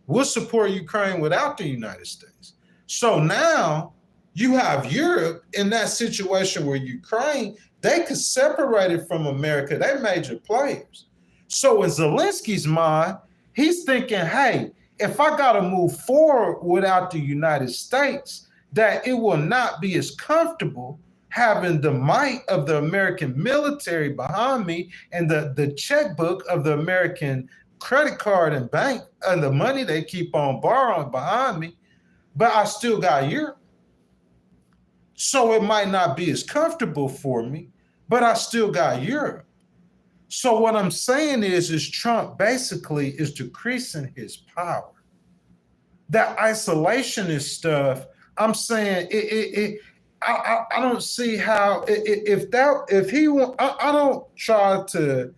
We'll support Ukraine without the United States. So now you have Europe in that situation where Ukraine, they could separate it from America. They're major players. So in Zelensky's mind, he's thinking, hey, if I got to move forward without the United States, that it will not be as comfortable having the might of the American military behind me and the checkbook of the American credit card and bank and the money they keep on borrowing behind me, but I still got Europe. So it might not be as comfortable for me, but I still got Europe. So what I'm saying is Trump basically is decreasing his power. That isolationist stuff, I'm saying I don't see how I don't try to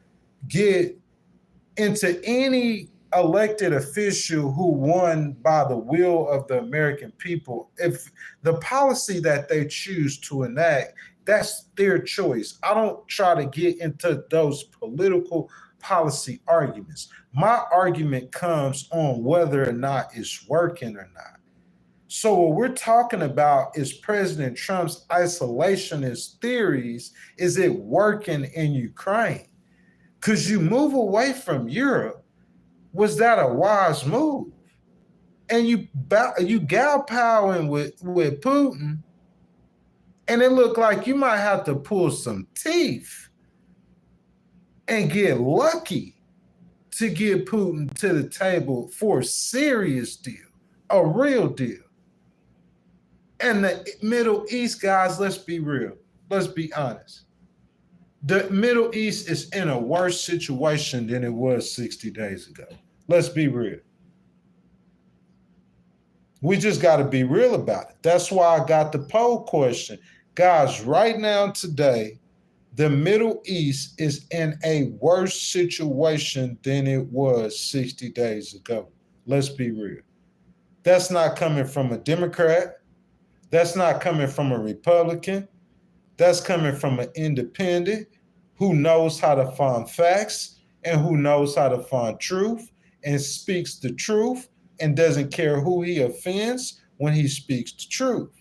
get into any elected official who won by the will of the American people. If the policy that they choose to enact, that's their choice. I don't try to get into those political policy arguments. My argument comes on whether or not it's working or not. So what we're talking about is President Trump's isolationist theories. Is it working in Ukraine? Because you move away from Europe, was that a wise move? And you gal-powing with Putin, And it looked like you might have to pull some teeth and get lucky to get Putin to the table for a serious deal, a real deal. And the Middle East, guys, let's be real. Let's be honest. The Middle East is in a worse situation than it was 60 days ago. Let's be real. We just got to be real about it. That's why I got the poll question. Guys, right now today, the Middle East is in a worse situation than it was 60 days ago. Let's be real. That's not coming from a Democrat. That's not coming from a Republican. That's coming from an independent who knows how to find facts and who knows how to find truth and speaks the truth and doesn't care who he offends when he speaks the truth.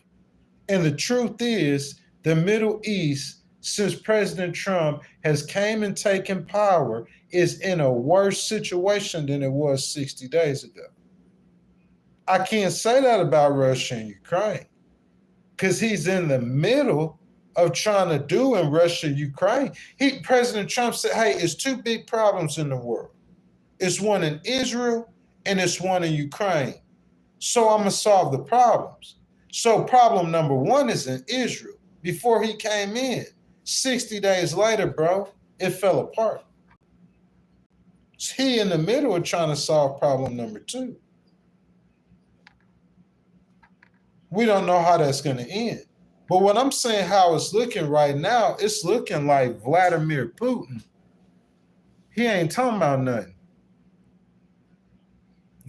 And the truth is, the Middle East, since President Trump has came and taken power, is in a worse situation than it was 60 days ago. I can't say that about Russia and Ukraine because he's in the middle of trying to do in Russia and Ukraine. President Trump said, hey, it's two big problems in the world. It's one in Israel and it's one in Ukraine. So I'm going to solve the problems. So problem number one is in Israel. Before he came in, 60 days later, bro, it fell apart. He in the middle of trying to solve problem number two. We don't know how that's going to end. But what I'm saying, how it's looking right now, it's looking like Vladimir Putin. He ain't talking about nothing.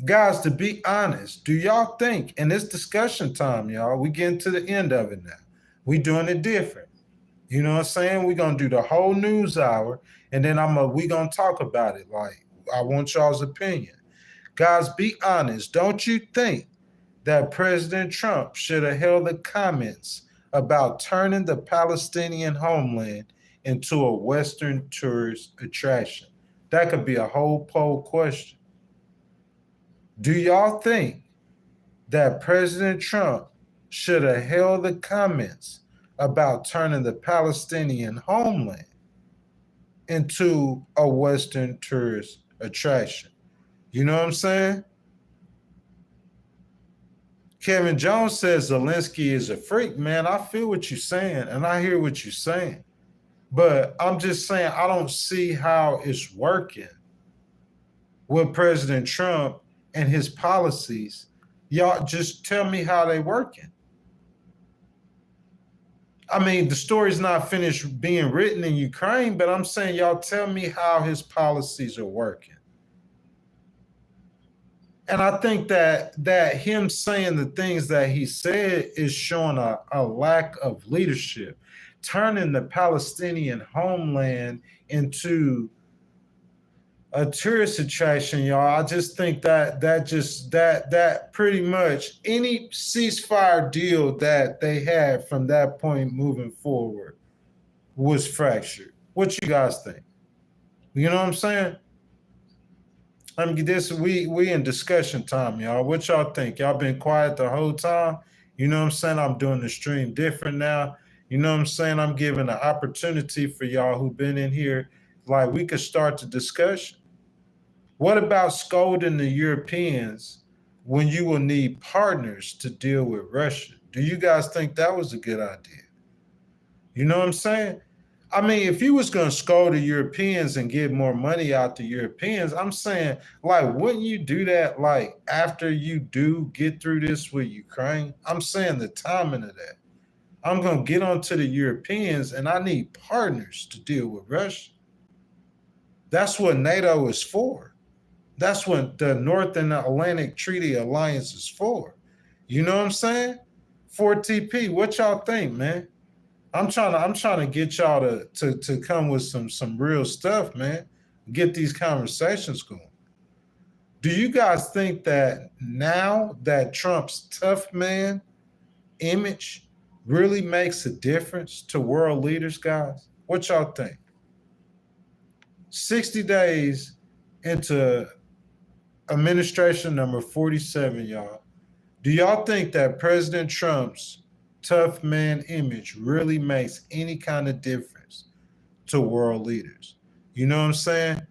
Guys, to be honest, do y'all think, and it's discussion time, y'all, we getting to the end of it now. We doing it different. You know what I'm saying? We're going to do the whole news hour, and then we going to talk about it. Like, I want y'all's opinion. Guys, be honest. Don't you think that President Trump should have held the comments about turning the Palestinian homeland into a Western tourist attraction? That could be a whole poll question. Do y'all think that President Trump should have held the comments about turning the Palestinian homeland into a Western tourist attraction? You know what I'm saying? Kevin Jones says Zelensky is a freak. Man, I feel what you're saying, and I hear what you're saying. But I'm just saying I don't see how it's working with President Trump and his policies. Y'all just tell me how they working. I mean, the story's not finished being written in Ukraine, but I'm saying y'all tell me how his policies are working. And I think that him saying the things that he said is showing a lack of leadership, turning the Palestinian homeland into a tourist attraction, y'all. I just think that pretty much any ceasefire deal that they had from that point moving forward was fractured. What you guys think? You know what I'm saying? I mean, we in discussion time, y'all. What y'all think? Y'all been quiet the whole time? You know what I'm saying? I'm doing the stream different now. You know what I'm saying? I'm giving an opportunity for y'all who've been in here. Like, we could start the discussion. What about scolding the Europeans when you will need partners to deal with Russia? Do you guys think that was a good idea? You know what I'm saying? I mean, if you was going to scold the Europeans and get more money out the Europeans, I'm saying, like, wouldn't you do that, like, after you do get through this with Ukraine? I'm saying the timing of that. I'm going to get onto the Europeans, and I need partners to deal with Russia. That's what NATO is for. That's what the North and Atlantic Treaty Alliance is for. You know what I'm saying? 4TP, what y'all think, man? I'm trying to get y'all to come with some real stuff, man. Get these conversations going. Do you guys think that now that Trump's tough man image really makes a difference to world leaders, guys? What y'all think? 60 days into administration number 47, y'all. Do y'all think that President Trump's tough man image really makes any kind of difference to world leaders. You know what I'm saying?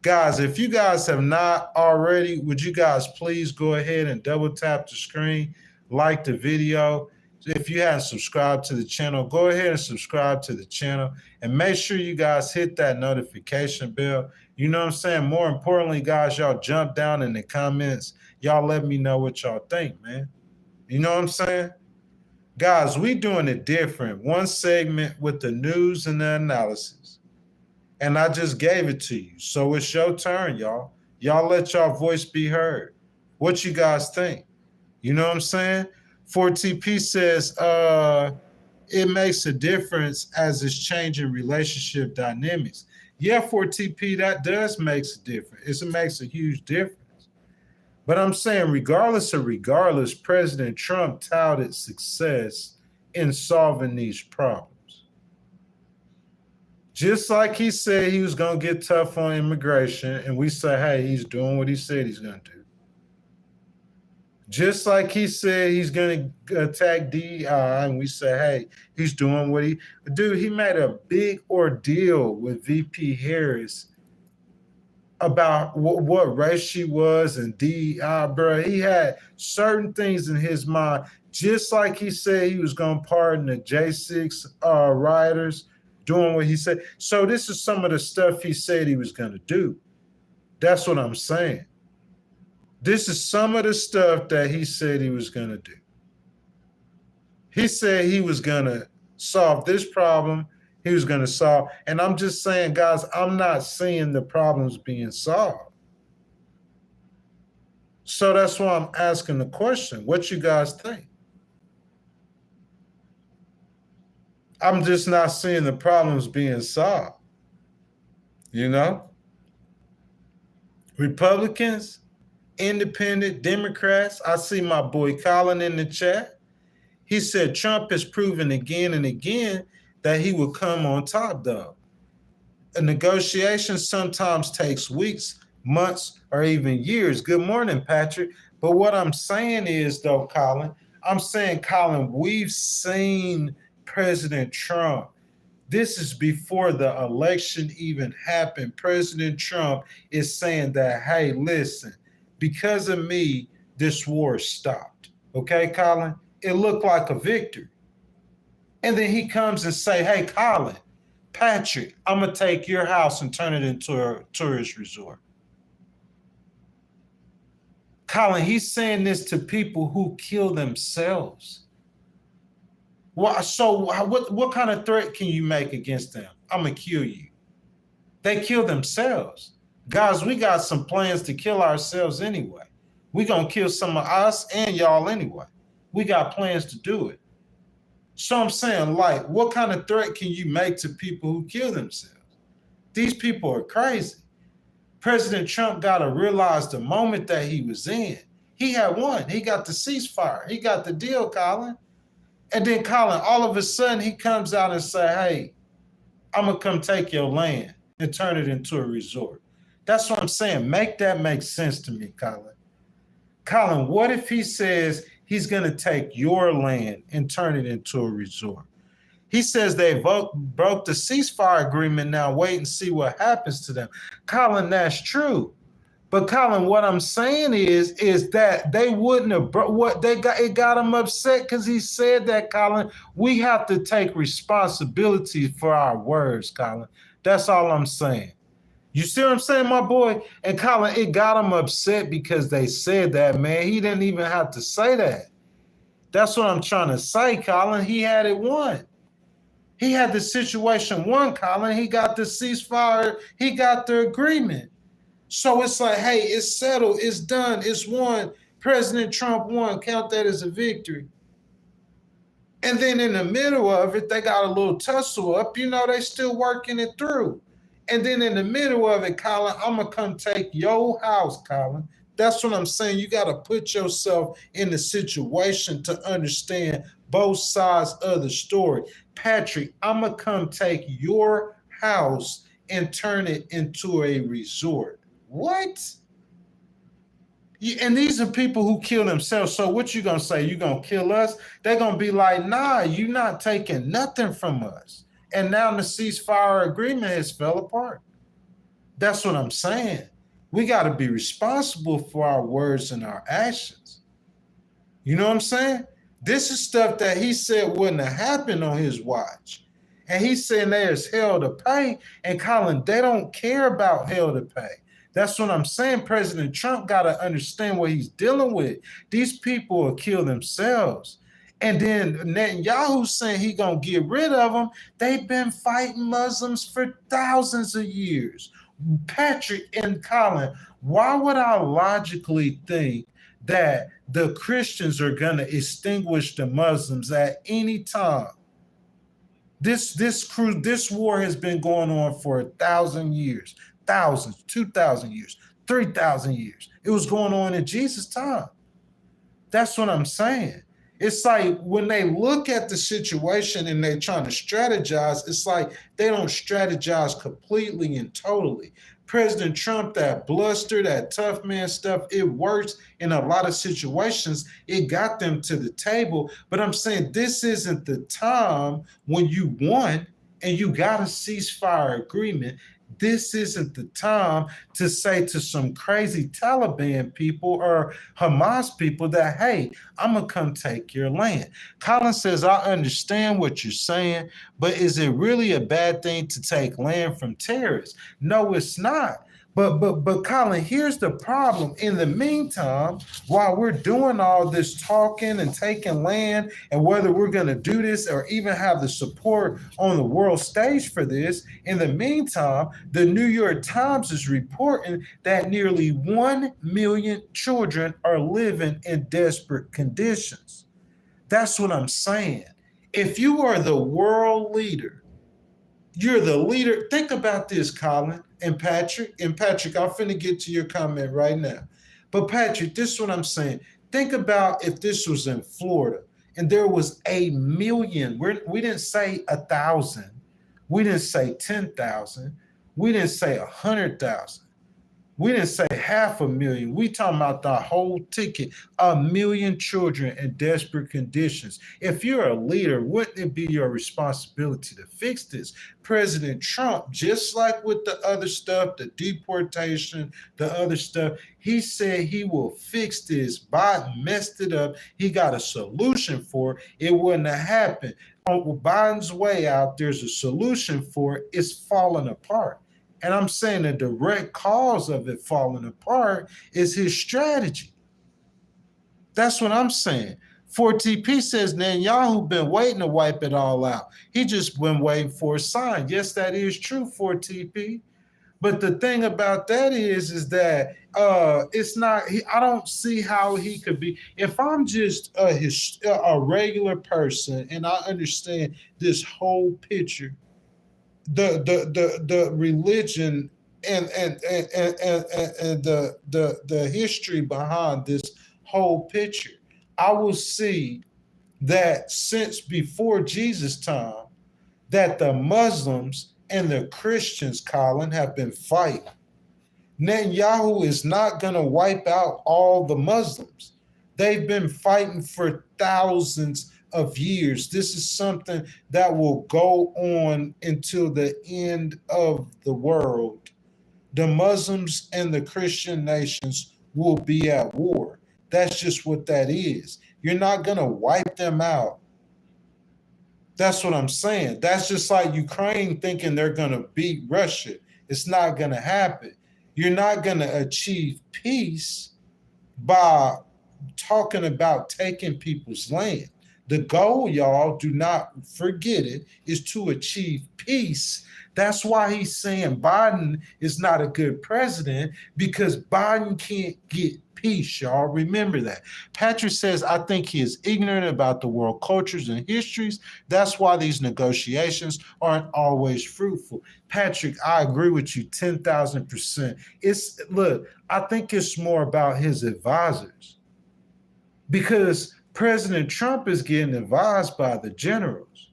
Guys, if you guys have not already, would you guys please go ahead and double tap the screen, like the video. If you haven't subscribed to the channel, go ahead and subscribe to the channel and make sure you guys hit that notification bell. You know what I'm saying? More importantly, guys, y'all jump down in the comments. Y'all let me know what y'all think, man. You know what I'm saying? Guys, we doing it different. One segment with the news and the analysis. And I just gave it to you. So it's your turn, y'all. Y'all let y'all voice be heard. What you guys think? You know what I'm saying? 4TP says it makes a difference as it's changing relationship dynamics. Yeah, 4TP, that does makes a difference. It makes a huge difference. But I'm saying regardless, President Trump touted success in solving these problems. Just like he said he was going to get tough on immigration, and we say, hey, he's doing what he said he's going to do. Just like he said he's going to attack DEI, and we say, hey, he's doing what he... Dude, he made a big ordeal with VP Harris about what race she was and DEI, bro. He had certain things in his mind, just like he said he was going to pardon the J6 rioters, doing what he said. So this is some of the stuff he said he was going to do. That's what I'm saying. This is some of the stuff that he said he was going to do. He said he was going to solve this problem. He was going to solve. And I'm just saying, guys, I'm not seeing the problems being solved. So that's why I'm asking the question. What you guys think? I'm just not seeing the problems being solved. You know? Republicans, Independent, Democrats. I see my boy Colin in the chat. He said Trump has proven again and again that he will come on top, though. A negotiation sometimes takes weeks, months, or even years. Good morning, Patrick. But what I'm saying is, though, Colin, we've seen President Trump. This is before the election even happened. President Trump is saying that, hey, listen, because of me, this war stopped. Okay, Colin? It looked like a victory. And then he comes and say, hey, Colin, Patrick, I'm going to take your house and turn it into a tourist resort. Colin, he's saying this to people who kill themselves. Well, so what kind of threat can you make against them? I'm going to kill you. They kill themselves. Guys, we got some plans to kill ourselves anyway. We're going to kill some of us and y'all anyway. We got plans to do it. So I'm saying, like, what kind of threat can you make to people who kill themselves? These people are crazy. President Trump got to realize the moment that he was in. He had won. He got the ceasefire. He got the deal, Colin. And then, Colin, all of a sudden, he comes out and say, hey, I'm going to come take your land and turn it into a resort. That's what I'm saying. Make that make sense to me, Colin. Colin, what if he says he's going to take your land and turn it into a resort? He says they broke the ceasefire agreement. Now wait and see what happens to them. Colin, that's true. But Colin, what I'm saying is that they wouldn't have it got them upset because he said that, Colin, we have to take responsibility for our words, Colin. That's all I'm saying. You see what I'm saying, my boy? And Colin, it got him upset because they said that, man. He didn't even have to say that. That's what I'm trying to say, Colin. He had it won. He had the situation won, Colin. He got the ceasefire. He got the agreement. So it's like, hey, it's settled. It's done. It's won. President Trump won. Count that as a victory. And then in the middle of it, they got a little tussle up. You know, they still working it through. And then in the middle of it, Colin, I'm going to come take your house, Colin. That's what I'm saying. You got to put yourself in the situation to understand both sides of the story. Patrick, I'm going to come take your house and turn it into a resort. What? And these are people who kill themselves. So what you gonna say? You gonna kill us? They're gonna be like, nah, you not taking nothing from us. And now the ceasefire agreement has fell apart. That's what I'm saying. We got to be responsible for our words and our actions. You know what I'm saying? This is stuff that he said wouldn't have happened on his watch. And he's saying there's hell to pay. And Colin, they don't care about hell to pay. That's what I'm saying. President Trump got to understand what he's dealing with. These people will kill themselves. And then Netanyahu's saying he going to get rid of them. They've been fighting Muslims for thousands of years. Patrick and Colin, why would I logically think that the Christians are going to extinguish the Muslims at any time? This war has been going on for 1,000 years, thousands, 2,000 years, 3,000 years. It was going on in Jesus' time. That's what I'm saying. It's like when they look at the situation and they're trying to strategize, it's like they don't strategize completely and totally. President Trump, that bluster, that tough man stuff, it works in a lot of situations. It got them to the table. But I'm saying this isn't the time when you won and you got a ceasefire agreement. This isn't the time to say to some crazy Taliban people or Hamas people that, hey, I'm going to come take your land. Colin says, I understand what you're saying, but is it really a bad thing to take land from terrorists? No, it's not. But Colin, here's the problem. In the meantime, while we're doing all this talking and taking land, and whether we're going to do this or even have the support on the world stage for this, in the meantime, the New York Times is reporting that nearly 1 million children are living in desperate conditions. That's what I'm saying. If you are the world leader, you're the leader. Think about this, Colin and Patrick. And Patrick, I'm finna get to your comment right now. But Patrick, this is what I'm saying. Think about if this was in Florida and there was 1 million. We didn't say 1,000. We didn't say 10,000. We didn't say 100,000. We didn't say 500,000. We talking about the whole ticket. 1 million children in desperate conditions. If you're a leader, wouldn't it be your responsibility to fix this? President Trump, just like with the other stuff, the deportation, the other stuff, he said he will fix this. Biden messed it up. He got a solution for it. It wouldn't have happened. On Biden's way out, there's a solution for it. It's falling apart. And I'm saying the direct cause of it falling apart is his strategy. That's what I'm saying. 4TP says Netanyahu been waiting to wipe it all out. He just been waiting for a sign. Yes, that is true, 4TP. But the thing about that is that it's not. I don't see how he could be. If I'm just a regular person and I understand this whole picture, the religion and the history behind this whole picture, I will see that since before Jesus' time, that the Muslims and the Christians, Colin, have been fighting. Netanyahu is not going to wipe out all the Muslims. They've been fighting for thousands of years. This is something that will go on until the end of the world. The Muslims and the Christian nations will be at war. That's just what that is. You're not going to wipe them out. That's what I'm saying. That's just like Ukraine thinking they're going to beat Russia. It's not going to happen. You're not going to achieve peace by talking about taking people's land. The goal, y'all, do not forget it, is to achieve peace. That's why he's saying Biden is not a good president, because Biden can't get peace, y'all. Remember that. Patrick says, I think he is ignorant about the world cultures and histories. That's why these negotiations aren't always fruitful. Patrick, I agree with you 10,000%. Look, I think it's more about his advisors, because President Trump is getting advised by the generals,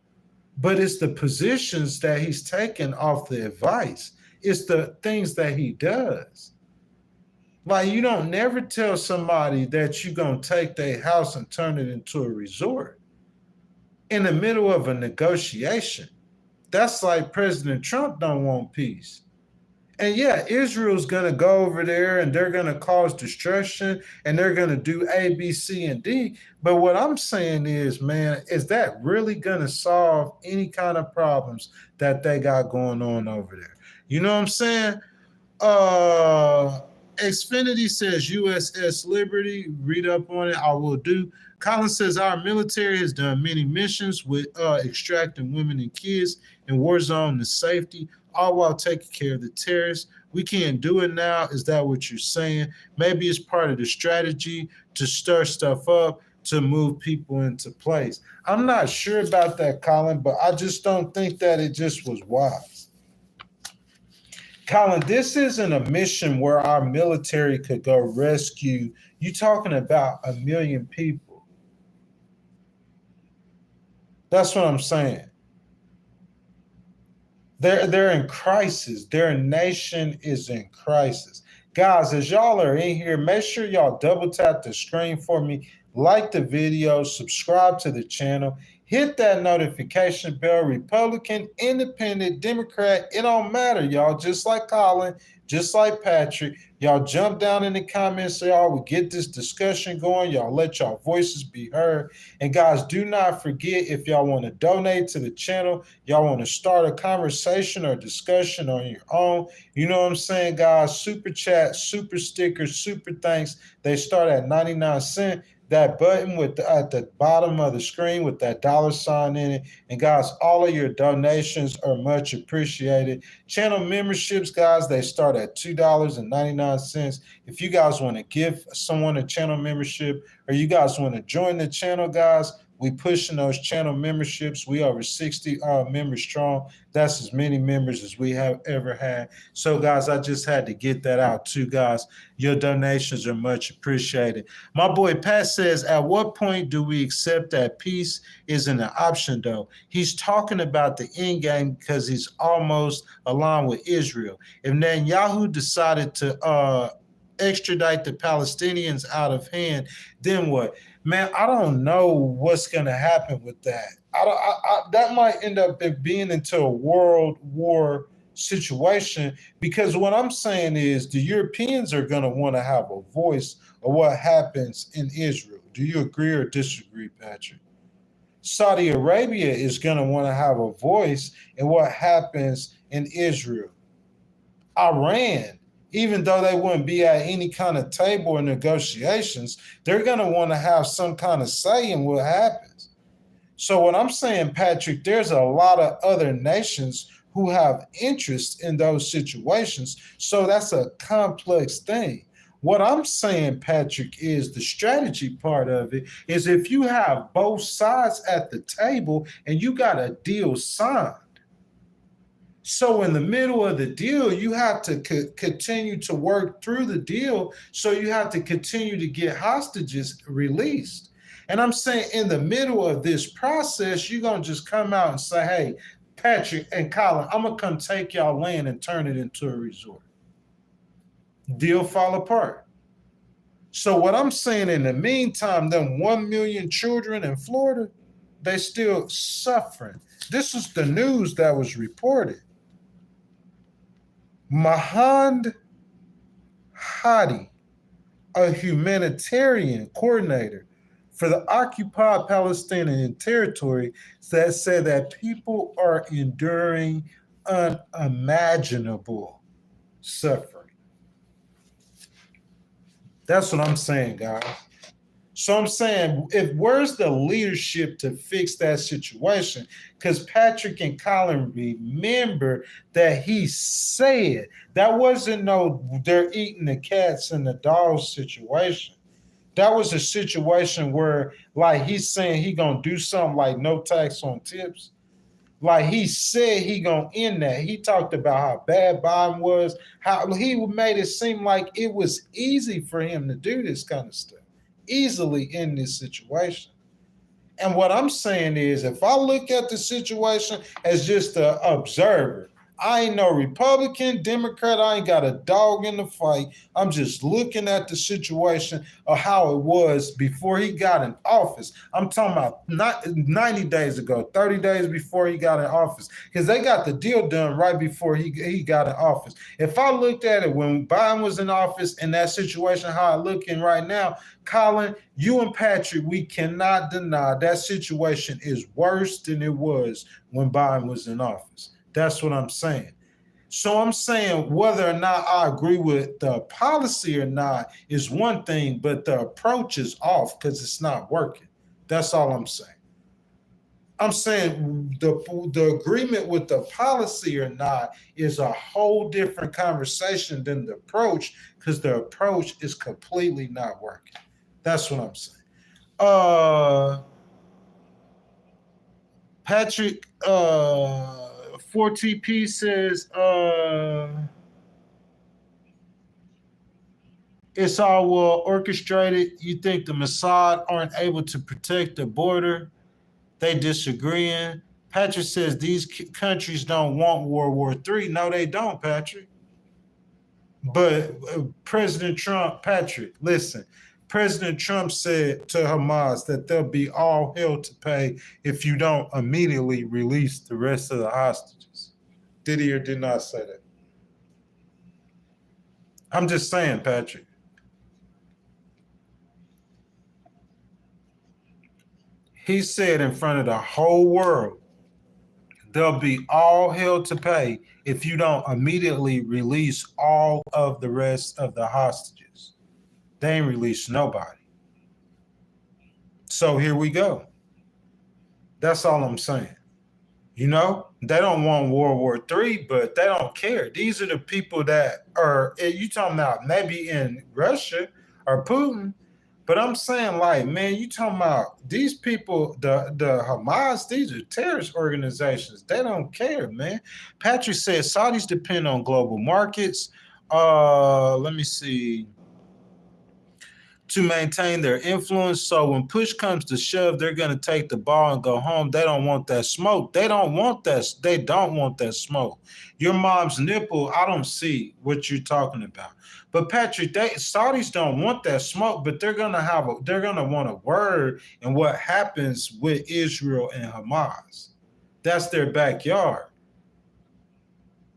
but it's the positions that he's taken off the advice. It's the things that he does. Like, you don't never tell somebody that you're going to take their house and turn it into a resort in the middle of a negotiation. That's like President Trump don't want peace. And yeah, Israel's going to go over there and they're going to cause destruction and they're going to do A, B, C, and D. But what I'm saying is, man, is that really going to solve any kind of problems that they got going on over there? You know what I'm saying? Xfinity says USS Liberty. Read up on it. I will do. Colin says our military has done many missions with extracting women and kids in war zone to safety, all while taking care of the terrorists. We can't do it now. Is that what you're saying? Maybe it's part of the strategy to stir stuff up, to move people into place. I'm not sure about that, Colin, but I just don't think that it just was wise. Colin, this isn't a mission where our military could go rescue. You're talking about 1 million people. That's what I'm saying. They're in crisis. Their nation is in crisis. Guys, as y'all are in here, make sure y'all double tap the screen for me, like the video, subscribe to the channel, hit that notification bell. Republican, Independent, Democrat, it don't matter, y'all. Just like Colin, just like Patrick, y'all jump down in the comments, so y'all will get this discussion going. Y'all let y'all voices be heard. And guys, do not forget, if y'all want to donate to the channel, y'all want to start a conversation or discussion on your own, you know what I'm saying, guys? Super chat, super stickers, super thanks. They start at 99 cents. That button with at the bottom of the screen with that $sign in it. And guys, all of your donations are much appreciated. Channel memberships, guys, they start at $2.99. If you guys want to give someone a channel membership, or you guys want to join the channel, guys, we pushing those channel memberships. We over 60 members strong. That's as many members as we have ever had. So, guys, I just had to get that out too, guys. Your donations are much appreciated. My boy Pat says, at what point do we accept that peace isn't an option, though? He's talking about the end game because he's almost aligned with Israel. If Netanyahu decided to extradite the Palestinians out of hand, then what? Man, I don't know what's going to happen with that. That might end up being into a world war situation, because what I'm saying is the Europeans are going to want to have a voice of what happens in Israel. Do you agree or disagree, Patrick? Saudi Arabia is going to want to have a voice in what happens in Israel. Iran, even though they wouldn't be at any kind of table or negotiations, they're going to want to have some kind of say in what happens. So what I'm saying, Patrick, there's a lot of other nations who have interest in those situations. So that's a complex thing. What I'm saying, Patrick, is the strategy part of it is if you have both sides at the table and you got a deal signed. So in the middle of the deal, you have to continue to work through the deal. So you have to continue to get hostages released. And I'm saying in the middle of this process, you're going to just come out and say, hey, Patrick and Colin, I'm going to come take y'all land and turn it into a resort. Deal fall apart. So what I'm saying, in the meantime, them 1 million children in Florida, they still suffering. This is the news that was reported. Mahand Hadi, a humanitarian coordinator for the occupied Palestinian territory, that said that people are enduring unimaginable suffering. That's what I'm saying, guys. So I'm saying, where's the leadership to fix that situation? Because Patrick and Colin, remember that he said that wasn't no they're eating the cats and the dogs situation. That was a situation where, like, he's saying he gonna do something like no tax on tips. Like, he said he gonna end that. He talked about how bad Biden was, how he made it seem like it was easy for him to do this kind of stuff. Easily in this situation. And what I'm saying is, if I look at the situation as just an observer, I ain't no Republican, Democrat. I ain't got a dog in the fight. I'm just looking at the situation of how it was before he got in office. I'm talking about not 90 days ago, 30 days before he got in office, because they got the deal done right before he got in office. If I looked at it when Biden was in office and that situation, how it's looking right now, Colin, you and Patrick, we cannot deny that situation is worse than it was when Biden was in office. That's what I'm saying. So I'm saying whether or not I agree with the policy or not is one thing, but the approach is off because it's not working. That's all I'm saying. I'm saying the agreement with the policy or not is a whole different conversation than the approach, because the approach is completely not working. That's what I'm saying. Patrick 4TP says it's all well orchestrated. You think the Mossad aren't able to protect the border? They disagreeing. Patrick says these countries don't want World War III. No, they don't, Patrick. But President Trump, Patrick, listen. President Trump said to Hamas that there'll be all hell to pay if you don't immediately release the rest of the hostages. Did he or did not say that? I'm just saying, Patrick. He said in front of the whole world, there'll be all hell to pay if you don't immediately release all of the rest of the hostages. They ain't released nobody. So here we go. That's all I'm saying. You know, they don't want World War III, but they don't care. These are the people that are, you talking about maybe in Russia or Putin, but I'm saying, like, man, you talking about these people, the Hamas, these are terrorist organizations. They don't care, man. Patrick said Saudis depend on global markets. Let me see. To maintain their influence. So when push comes to shove, they're going to take the ball and go home. They don't want that smoke. They don't want that. They don't want that smoke. Your mom's nipple, I don't see what you're talking about. But Patrick, Saudis don't want that smoke, but they're going to want a word in what happens with Israel and Hamas. That's their backyard.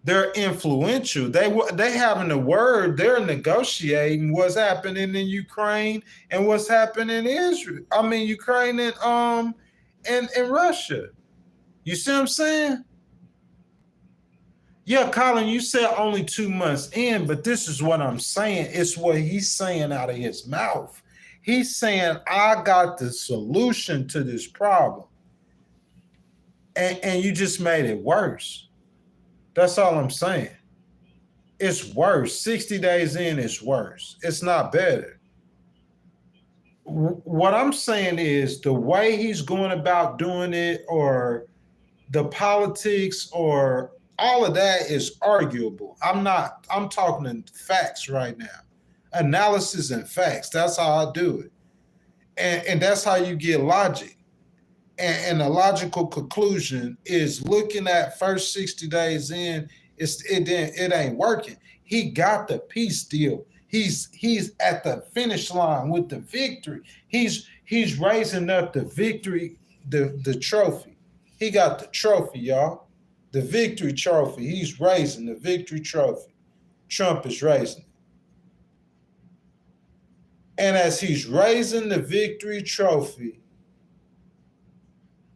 They're influential. They having a word. They're negotiating what's happening in Ukraine and what's happening in Israel. I mean, Ukraine and Russia. You see what I'm saying? Yeah, Colin, you said only 2 months in, but this is what I'm saying. It's what he's saying out of his mouth. He's saying, I got the solution to this problem. And you just made it worse. That's all I'm saying. It's worse. 60 days in, it's worse. It's not better. What I'm saying is the way he's going about doing it, or the politics, or all of that is arguable. I'm talking in facts right now. Analysis and facts. That's how I do it. And that's how you get logic. And a logical conclusion is looking at first 60 days in, it ain't working. He got the peace deal. He's at the finish line with the victory. He's raising up the victory, the trophy. He got the trophy, y'all. The victory trophy. He's raising the victory trophy. Trump is raising it. And as he's raising the victory trophy,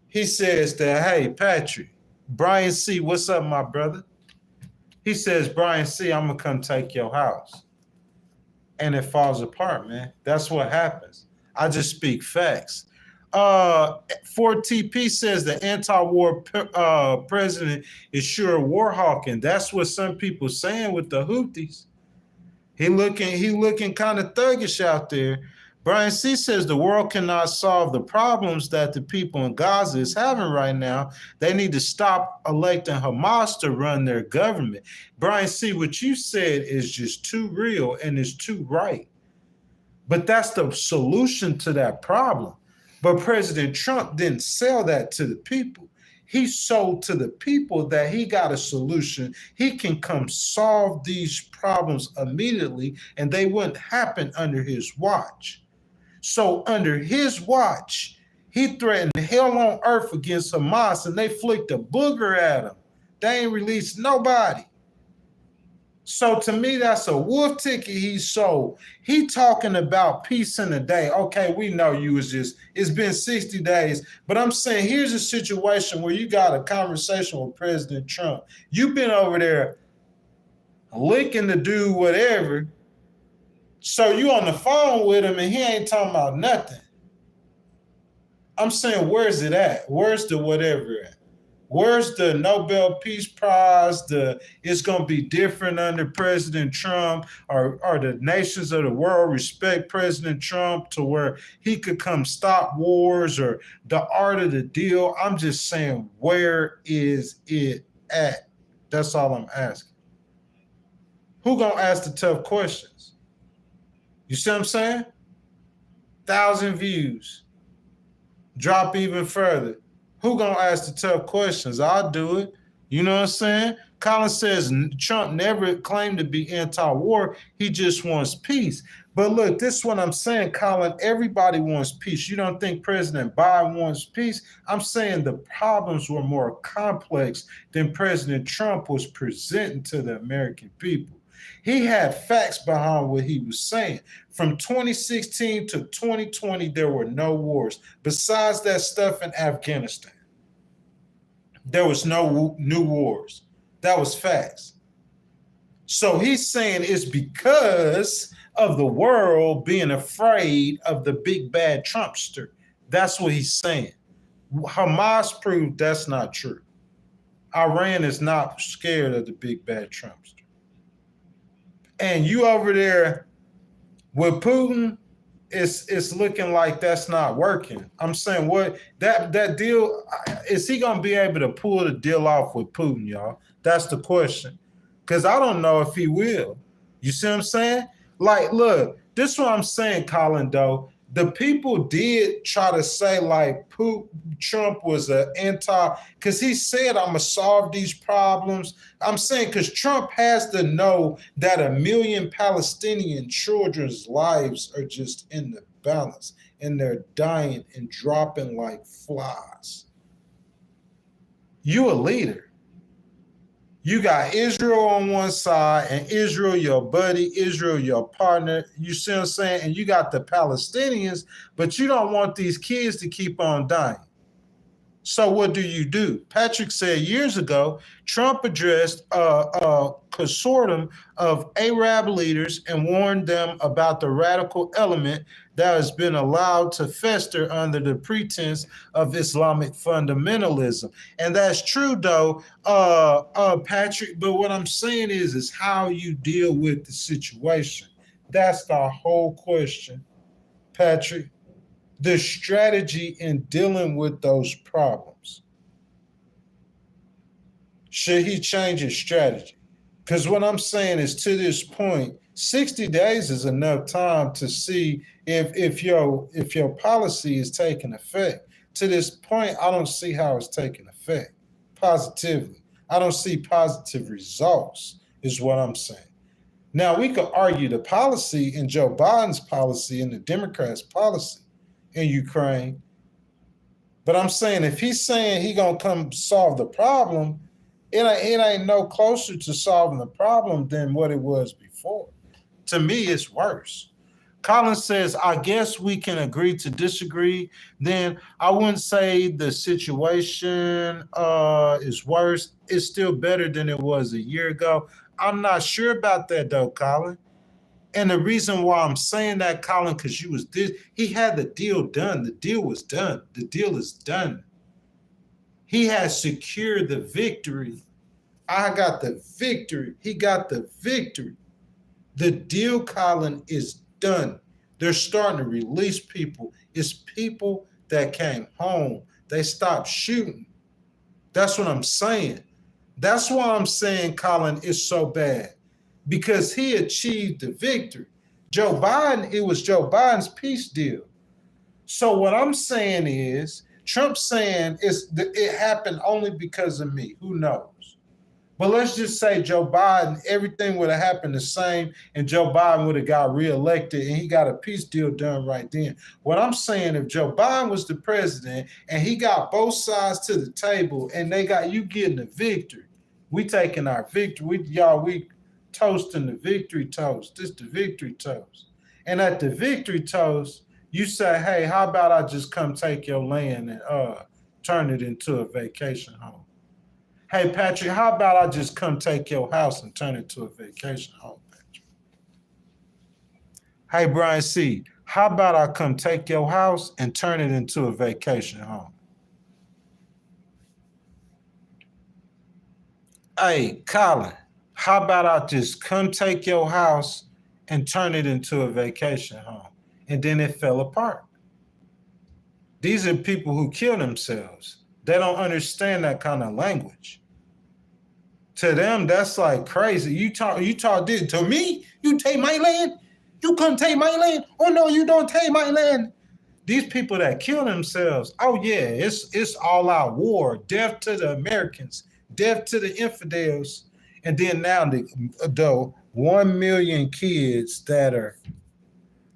he says that, hey, Patrick, Brian C., what's up, my brother? He says, Brian C., I'm going to come take your house. And it falls apart, man. That's what happens. I just speak facts. 4TP says the anti-war president is sure war hawking. That's what some people saying with the Houthis. He looking kind of thuggish out there. Brian C. says the world cannot solve the problems that the people in Gaza is having right now. They need to stop electing Hamas to run their government. Brian C., what you said is just too real and is too right. But that's the solution to that problem. But President Trump didn't sell that to the people. he sold to the people that he got a solution. He can come solve these problems immediately, and they wouldn't happen under his watch. So under his watch, he threatened hell on earth against Hamas, and they flicked a booger at him. They ain't released nobody. So to me, that's a wolf ticket he sold. He talking about peace in a day. Okay, we know you was just, it's been 60 days. But I'm saying here's a situation where you got a conversation with President Trump. You've been over there licking the dude, whatever. So you on the phone with him and he ain't talking about nothing. I'm saying, where's it at? Where's the whatever at? Where's the Nobel Peace Prize? It's going to be different under President Trump, or the nations of the world respect President Trump to where he could come stop wars, or the art of the deal. I'm just saying, where is it at? That's all I'm asking. Who going to ask the tough questions? You see what I'm saying? 1,000 views. Drop even further. Who gonna ask the tough questions? I'll do it. You know what I'm saying? Colin says Trump never claimed to be anti-war. He just wants peace. But look, this is what I'm saying, Colin. Everybody wants peace. You don't think President Biden wants peace? I'm saying the problems were more complex than President Trump was presenting to the American people. He had facts behind what he was saying. From 2016 to 2020, there were no wars. Besides that stuff in Afghanistan, there was no new wars. That was facts. So he's saying it's because of the world being afraid of the big bad Trumpster. That's what he's saying. Hamas proved that's not true. Iran is not scared of the big bad Trumpster. And you over there with Putin, it's looking like that's not working. I'm saying, what that deal, is he gonna be able to pull the deal off with Putin, y'all? That's the question. Because I don't know if he will. You see what I'm saying? Like, look, this is what I'm saying, Colin, though. The people did try to say like Trump was an because he said, I'm going to solve these problems. I'm saying because Trump has to know that 1 million Palestinian children's lives are just in the balance and they're dying and dropping like flies. You a leader. You got Israel on one side and Israel, your buddy, Israel, your partner. You see what I'm saying? And you got the Palestinians, but you don't want these kids to keep on dying. So what do? Patrick said years ago, Trump addressed a consortium of Arab leaders and warned them about the radical element that has been allowed to fester under the pretense of Islamic fundamentalism. And that's true, though, Patrick. But what I'm saying is how you deal with the situation. That's the whole question, Patrick. The strategy in dealing with those problems. Should he change his strategy? Because what I'm saying is, to this point, 60 days is enough time to see if your policy is taking effect. To this point, I don't see how it's taking effect positively. I don't see positive results, is what I'm saying. Now, we could argue the policy in Joe Biden's policy and the Democrats' policy in Ukraine. But I'm saying if he's saying he gonna come solve the problem, it ain't no closer to solving the problem than what it was before. To me, it's worse. Colin says, I guess we can agree to disagree. Then I wouldn't say the situation is worse. It's still better than it was a year ago. I'm not sure about that though, Colin. And the reason why I'm saying that, Colin, because he had the deal done. The deal was done. The deal is done. He has secured the victory. I got the victory. He got the victory. The deal, Colin, is done. They're starting to release people. It's people that came home. They stopped shooting. That's what I'm saying. That's why I'm saying, Colin, it's so bad. Because he achieved the victory. Joe Biden, it was Joe Biden's peace deal. So what I'm saying is Trump saying it happened only because of me. Who knows? But let's just say Joe Biden, everything would have happened the same, and Joe Biden would have got reelected, and he got a peace deal done right then. What I'm saying, if Joe Biden was the president, and he got both sides to the table, and they got you getting a victory, we taking our victory. We toasting the victory toast. This the victory toast. And at the victory toast, you say, hey, how about I just come take your land and turn it into a vacation home? Hey, Patrick, how about I just come take your house and turn it to a vacation home, Patrick? Hey, Brian C., how about I come take your house and turn it into a vacation home? Hey, Colin, how about I just come take your house and turn it into a vacation home? And then it fell apart. These are people who kill themselves. They don't understand that kind of language. To them, that's like crazy. You talk this to me? You take my land? You come take my land? Oh no, you don't take my land. These people that kill themselves, oh yeah, it's all out war, death to the Americans, death to the infidels, and then now the 1 million kids that are.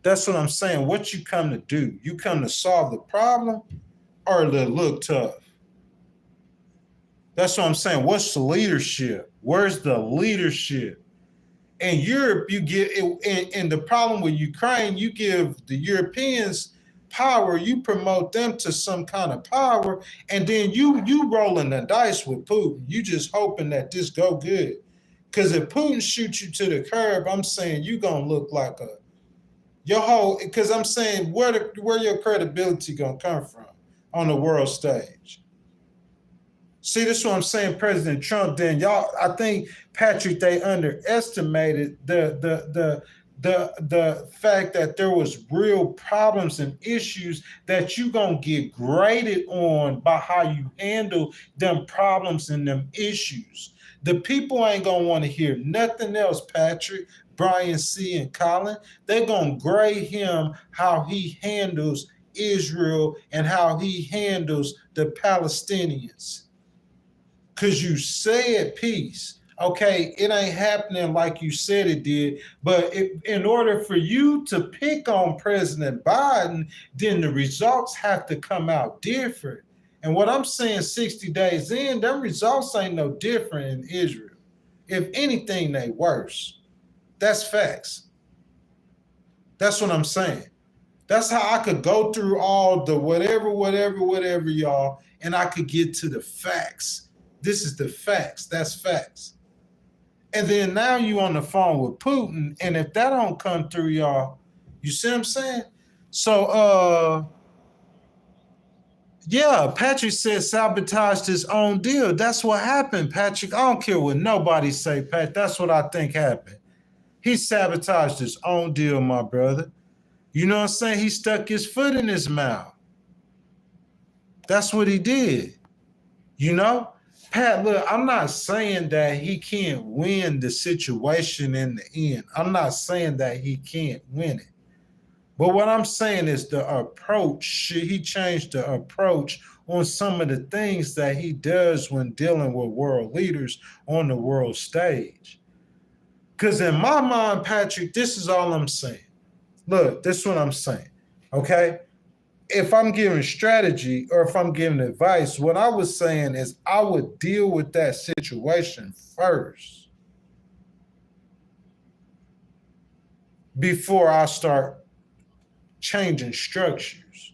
That's what I'm saying. What you come to do? You come to solve the problem or to look tough? That's what I'm saying. What's the leadership? Where's the leadership? In Europe, you get it, and the problem with Ukraine, you give the Europeans power, you promote them to some kind of power, and then you rolling the dice with Putin. You just hoping that this go good. Because if Putin shoots you to the curb, I'm saying you gonna look like because I'm saying where your credibility gonna come from on the world stage? See, this is what I'm saying, President Trump. Then y'all, I think, Patrick, they underestimated the fact that there was real problems and issues that you gonna get graded on by how you handle them problems and them issues. The people ain't gonna want to hear nothing else, Patrick, Brian C., and Colin. They're gonna grade him how he handles Israel and how he handles the Palestinians. Because you said peace. Okay, it ain't happening like you said it did. But in order for you to pick on President Biden, then the results have to come out different. And what I'm saying 60 days in, them results ain't no different in Israel. If anything, they worse. That's facts. That's what I'm saying. That's how I could go through all the whatever, y'all, and I could get to the facts. This is the facts. That's facts. And then now you on the phone with Putin, and if that don't come through, y'all, you see what I'm saying? So, yeah, Patrick said sabotaged his own deal. That's what happened, Patrick. I don't care what nobody say, Pat. That's what I think happened. He sabotaged his own deal, my brother. You know what I'm saying? He stuck his foot in his mouth. That's what he did. You know? Pat, look, I'm not saying that he can't win the situation in the end. I'm not saying that he can't win it. But what I'm saying is the approach, he changed the approach on some of the things that he does when dealing with world leaders on the world stage. Because in my mind, Patrick, this is all I'm saying. Look, this is what I'm saying, okay? If I'm giving strategy or if I'm giving advice, what I was saying is I would deal with that situation first before I start changing structures.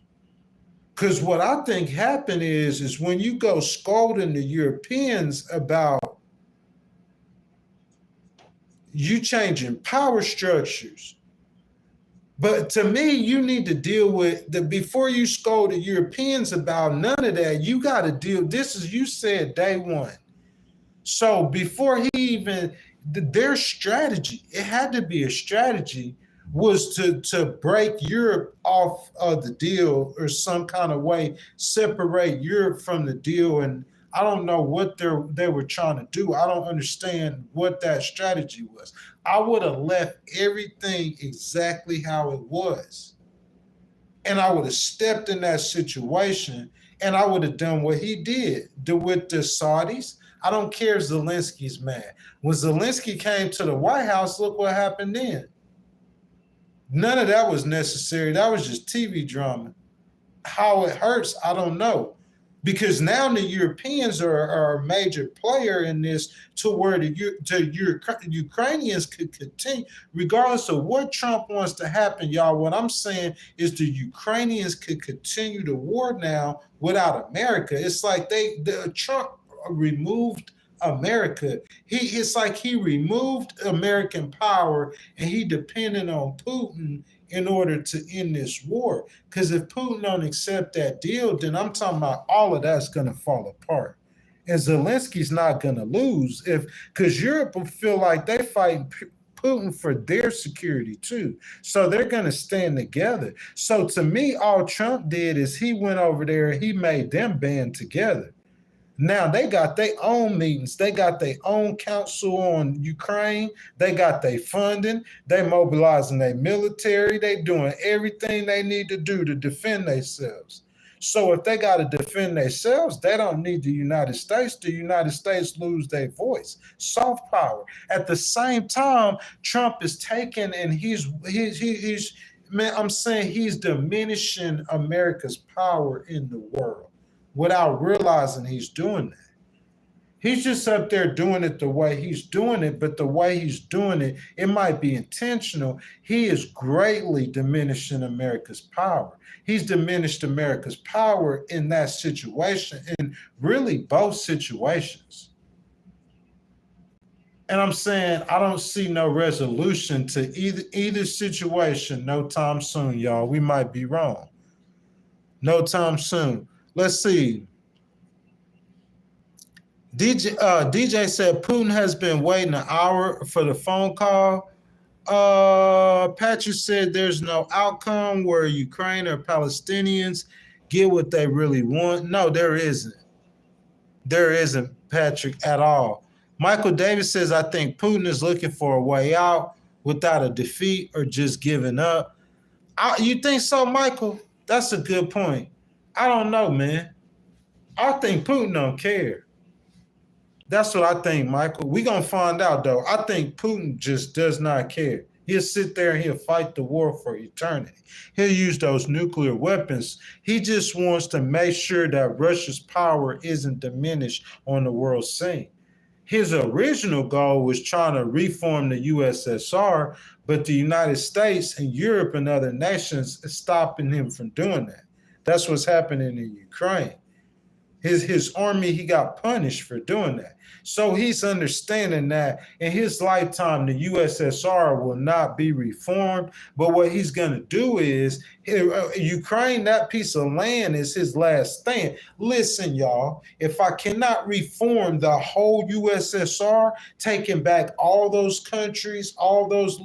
Because what I think happened is when you go scolding the Europeans about you changing power structures, but to me, you need to deal with before you scold the Europeans about none of that, you got to deal, this is, you said day one. So before he even, their strategy, it had to be a strategy, was to break Europe off of the deal or some kind of way, separate Europe from the deal. And I don't know what they were trying to do. I don't understand what that strategy was. I would have left everything exactly how it was. And I would have stepped in that situation and I would have done what he did with the Saudis. I don't care if Zelensky's mad. When Zelensky came to the White House, look what happened then. None of that was necessary. That was just TV drama. How it hurts, I don't know. Because now the Europeans are a major player in this, to where the Ukrainians could continue, regardless of what Trump wants to happen, y'all. What I'm saying is the Ukrainians could continue the war now without America. It's like Trump removed America. It's like he removed American power and he depended on Putin in order to end this war. Because if Putin don't accept that deal, then I'm talking about all of that's going to fall apart. And Zelensky's not going to lose, because Europe will feel like they're fighting Putin for their security too. So they're going to stand together. So to me, all Trump did is he went over there and he made them band together. Now they got their own meetings. They got their own council on Ukraine. They got their funding. They mobilizing their military. They doing everything they need to do to defend themselves. So if they got to defend themselves, they don't need the United States. The United States lose their voice, soft power. At the same time, Trump is taking and he's I'm saying he's diminishing America's power in the world, without realizing he's doing that. He's just up there doing it the way he's doing it, but the way he's doing it, it might be intentional. He is greatly diminishing America's power. He's diminished America's power in that situation, in really both situations. And I'm saying I don't see no resolution to either situation no time soon, y'all. We might be wrong. No time soon. Let's see. DJ said Putin has been waiting an hour for the phone call. Patrick said there's no outcome where Ukraine or Palestinians get what they really want. No, there isn't. There isn't, Patrick, at all. Michael Davis says, I think Putin is looking for a way out without a defeat or just giving up. You think so, Michael? That's a good point. I don't know, man. I think Putin don't care. That's what I think, Michael. We're going to find out, though. I think Putin just does not care. He'll sit there and he'll fight the war for eternity. He'll use those nuclear weapons. He just wants to make sure that Russia's power isn't diminished on the world scene. His original goal was trying to reform the USSR, but the United States and Europe and other nations is stopping him from doing that. That's what's happening in Ukraine. His army, he got punished for doing that. So he's understanding that in his lifetime, the USSR will not be reformed. But what he's going to do is, Ukraine, that piece of land is his last stand. Listen, y'all, if I cannot reform the whole USSR, taking back all those countries, all those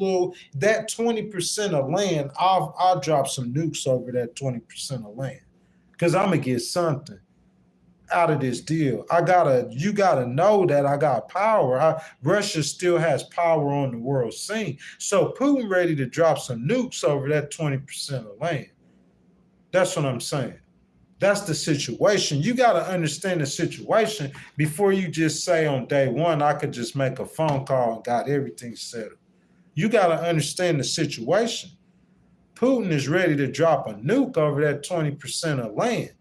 that 20% of land, I'll drop some nukes over that 20% of land, because I'm going to get something out of this deal. You gotta know that I got power. Russia still has power on the world scene. So Putin ready to drop some nukes over that 20% of land. That's what I'm saying. That's the situation. You gotta understand the situation before you just say on day one, I could just make a phone call and got everything settled. You gotta understand the situation. Putin is ready to drop a nuke over that 20% of land.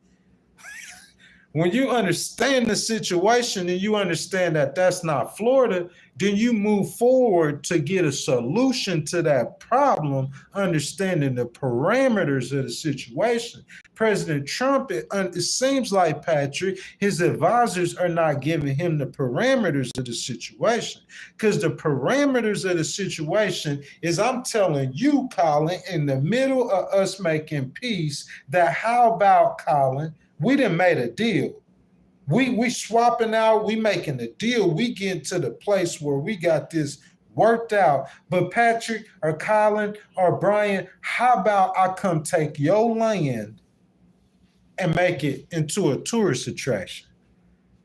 When you understand the situation and you understand that that's not Florida, then you move forward to get a solution to that problem, understanding the parameters of the situation. President Trump, it seems like, Patrick, his advisors are not giving him the parameters of the situation, because the parameters of the situation is, I'm telling you, Colin, in the middle of us making peace, that how about, Colin, we done made a deal. We swapping out, we making a deal. We get to the place where we got this worked out. But Patrick or Colin or Brian, how about I come take your land and make it into a tourist attraction?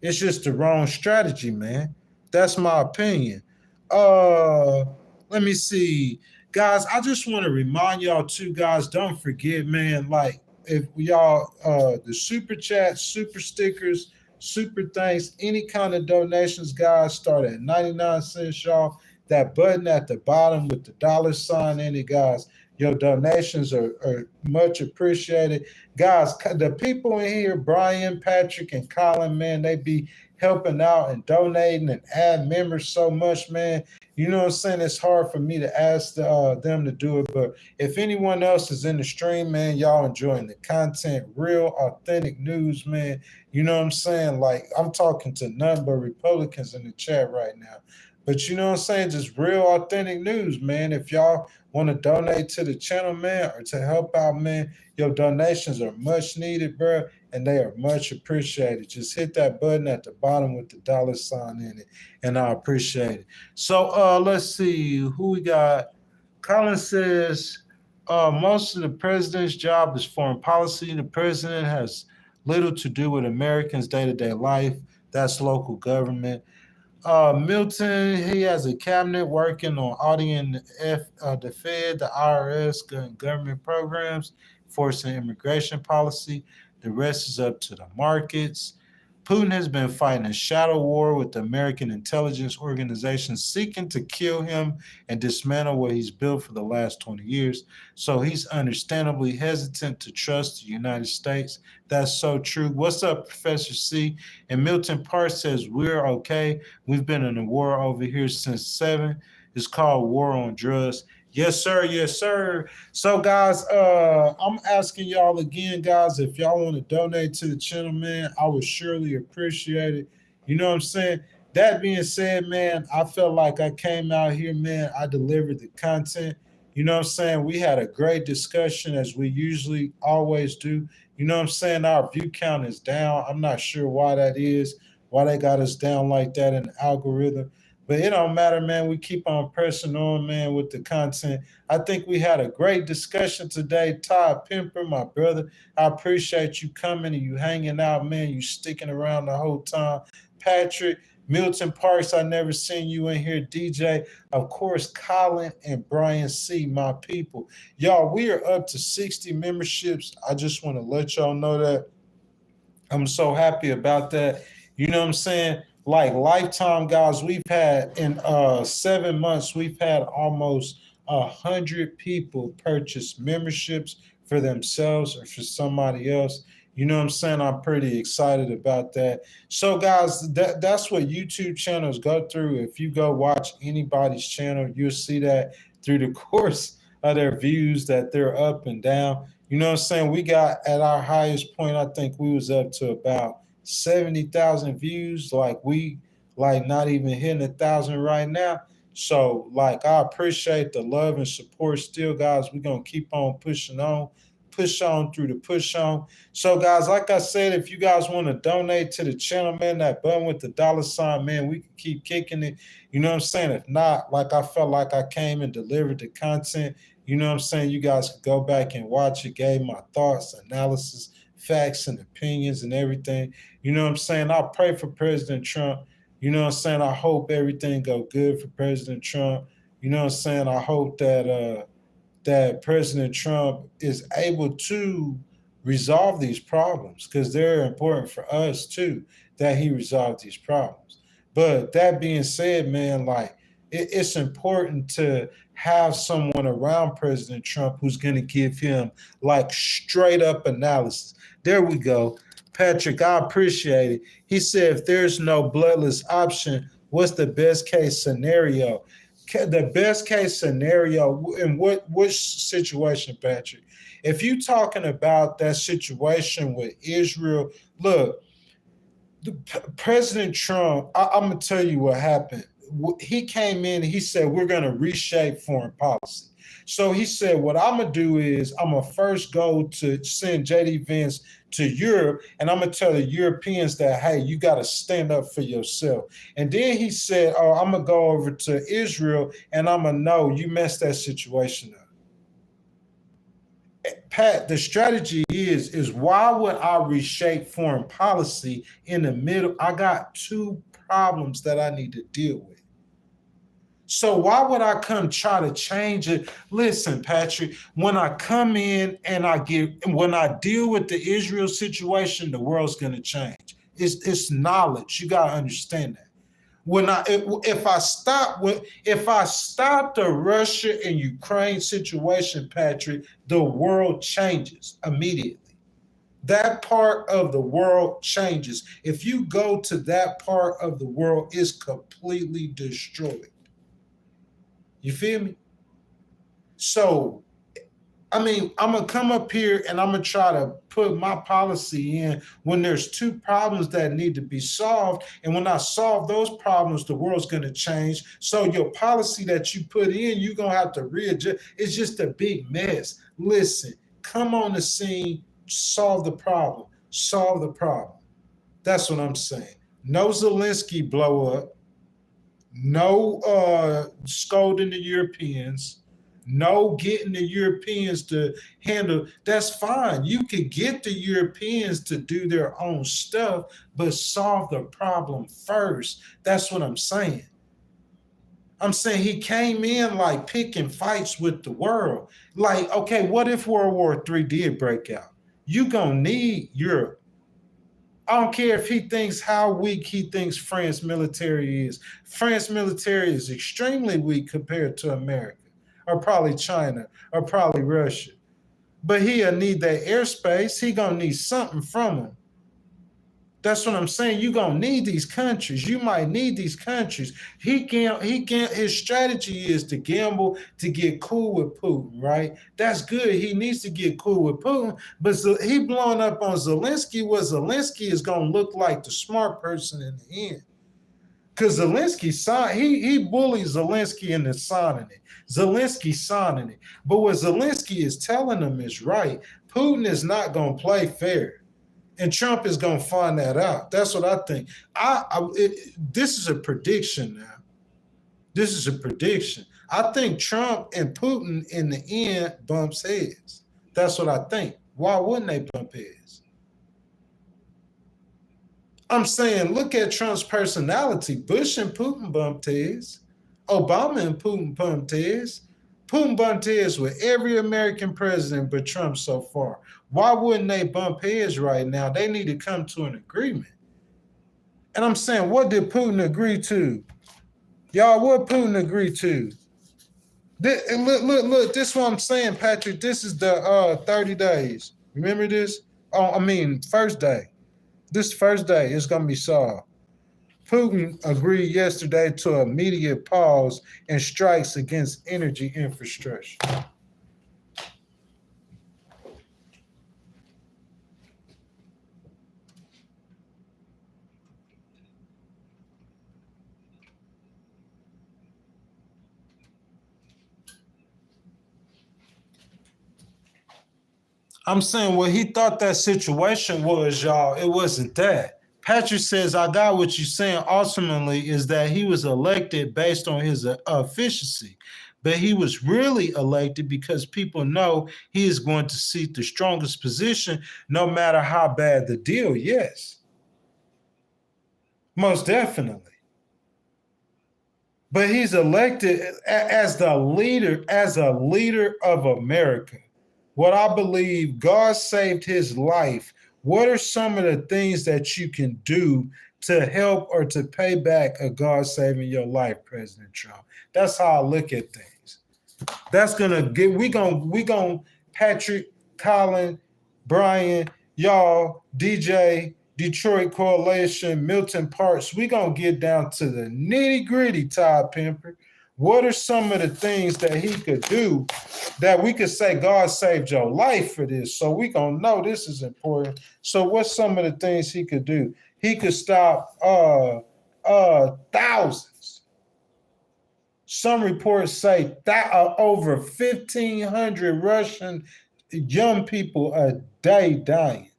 It's just the wrong strategy, man. That's my opinion. Let me see. Guys, I just want to remind y'all too, guys, don't forget, man, like, if y'all, the super chats, super stickers, super thanks, any kind of donations, guys, start at 99 cents, y'all. That button at the bottom with the $ in it, guys. Your donations are much appreciated. Guys, the people in here, Brian, Patrick, and Colin, man, they be helping out and donating and add members so much, man. You know what I'm saying? It's hard for me to ask them to do it. But if anyone else is in the stream, man, y'all enjoying the content, real authentic news, man. You know what I'm saying? Like, I'm talking to none but Republicans in the chat right now. But you know what I'm saying? Just real authentic news, man. If y'all want to donate to the channel, man, or to help out, man, your donations are much needed, bro, and they are much appreciated. Just hit that button at the bottom with the $ in it, and I appreciate it. So let's see who we got. Colin says most of the president's job is foreign policy. The president has little to do with Americans' day-to-day life. That's local government. Milton, he has a cabinet working on auditing the Fed, the IRS, and government programs, forcing immigration policy. The rest is up to the markets. Putin has been fighting a shadow war with the American intelligence organizations seeking to kill him and dismantle what he's built for the last 20 years. So he's understandably hesitant to trust the United States. That's so true. What's up, Professor C? And Milton Park says, we're okay. We've been in a war over here since 7. It's called War on Drugs. Yes, sir. Yes, sir. So, guys, I'm asking y'all again, guys, if y'all want to donate to the channel, man, I would surely appreciate it. You know what I'm saying? That being said, man, I felt like I came out here, man. I delivered the content. You know what I'm saying? We had a great discussion as we usually always do. You know what I'm saying? Our view count is down. I'm not sure why that is, why they got us down like that in the algorithm. But it don't matter, man. We keep on pressing on, man, with the content. I think we had a great discussion today. Todd Pimper, my brother, I appreciate you coming and you hanging out, man. You sticking around the whole time. Patrick, Milton Parks, I never seen you in here. DJ, of course, Colin and Brian C., my people. Y'all, we are up to 60 memberships. I just want to let y'all know that. I'm so happy about that. You know what I'm saying? Like lifetime, guys, we've had in 7 months, we've had almost 100 people purchase memberships for themselves or for somebody else. You know what I'm saying? I'm pretty excited about that. So, guys, that's what YouTube channels go through. If you go watch anybody's channel, you'll see that through the course of their views that they're up and down. You know what I'm saying? We got at our highest point, I think we was up to about 70,000 views, like not even hitting 1,000 right now. So like I appreciate the love and support still, guys. We're gonna keep on push on through the push on. So guys, like I said, if you guys want to donate to the channel, man, that button with the $, man, we can keep kicking it. You know what I'm saying? If not, like I felt like I came and delivered the content, you know what I'm saying? You guys can go back and watch it, gave my thoughts, analysis, facts and opinions and everything. You know what I'm saying? I pray for President Trump. You know what I'm saying? I hope everything go good for President Trump. You know what I'm saying? I hope that that President Trump is able to resolve these problems because they're important for us too, that he resolve these problems. But that being said, man, like it's important to have someone around President Trump who's going to give him like straight up analysis. There we go. Patrick, I appreciate it. He said, if there's no bloodless option, what's the best case scenario? The best case scenario in which situation, Patrick? If you're talking about that situation with Israel, look, President Trump, I'm going to tell you what happened. He came in and he said, we're going to reshape foreign policy. So he said, what I'm going to do is I'm going to first go to send J.D. Vance to Europe, and I'm going to tell the Europeans that, hey, you got to stand up for yourself. And then he said, oh, I'm going to go over to Israel, and I'm going to know you messed that situation up. Pat, the strategy is why would I reshape foreign policy in the middle? I got two problems that I need to deal with. So why would I come try to change it? Listen, Patrick, when I come in and when I deal with the Israel situation, the world's going to change. It's knowledge. You got to understand that. If I stop the Russia and Ukraine situation, Patrick, the world changes immediately. That part of the world changes. If you go to that part of the world, it's completely destroyed. You feel me? So, I mean, I'm going to come up here and I'm going to try to put my policy in when there's two problems that need to be solved. And when I solve those problems, the world's going to change. So your policy that you put in, you're going to have to readjust. It's just a big mess. Listen, come on the scene, solve the problem. Solve the problem. That's what I'm saying. No Zelensky blow up. No scolding the Europeans. No getting the Europeans to handle. That's fine. You could get the Europeans to do their own stuff, but solve the problem first. That's what I'm saying. I'm saying he came in like picking fights with the world. Like, okay, what if World War III did break out? You gonna need Europe. I don't care if he thinks how weak he thinks France military is. France military is extremely weak compared to America, or probably China, or probably Russia. But he'll need that airspace. He gonna need something from him. That's what I'm saying. You're gonna need these countries. You might need these countries. His strategy is to gamble to get cool with Putin, right? That's good. He needs to get cool with Putin, but he blowing up on Zelensky, where Zelensky is gonna look like the smart person in the end. Because Zelensky he bullies Zelensky into signing it. Zelensky signing it. But what Zelensky is telling him is right. Putin is not gonna play fair. And Trump is going to find that out. That's what I think. This is a prediction now. This is a prediction. I think Trump and Putin in the end bumps heads. That's what I think. Why wouldn't they bump heads? I'm saying, look at Trump's personality. Bush and Putin bumped heads. Obama and Putin bumped heads. Putin bumped heads with every American president but Trump so far. Why wouldn't they bump heads right now? They need to come to an agreement. And I'm saying, what did Putin agree to? Y'all, what Putin agreed to? Look, this is what I'm saying, Patrick. This is the 30 days. Remember this? First day. This first day is going to be solved. Putin agreed yesterday to immediate pause and strikes against energy infrastructure. I'm saying what he thought that situation was, y'all, it wasn't that. Patrick says, I got what you're saying ultimately is that he was elected based on his efficiency, but he was really elected because people know he is going to seek the strongest position no matter how bad the deal. Yes, most definitely. But he's elected as the leader, as a leader of America. What I believe, God saved his life. What are some of the things that you can do to help or to pay back a God saving your life, President Trump? That's how I look at things. That's gonna get we gonna Patrick, Colin, Brian, y'all, DJ, Detroit Coalition, Milton Parks. We gonna get down to the nitty gritty, Todd Pemper. What are some of the things that he could do that we could say God saved your life for this? So we gonna know this is important. So what's some of the things he could do? He could stop thousands. Some reports say that over 1,500 Russian young people a day dying.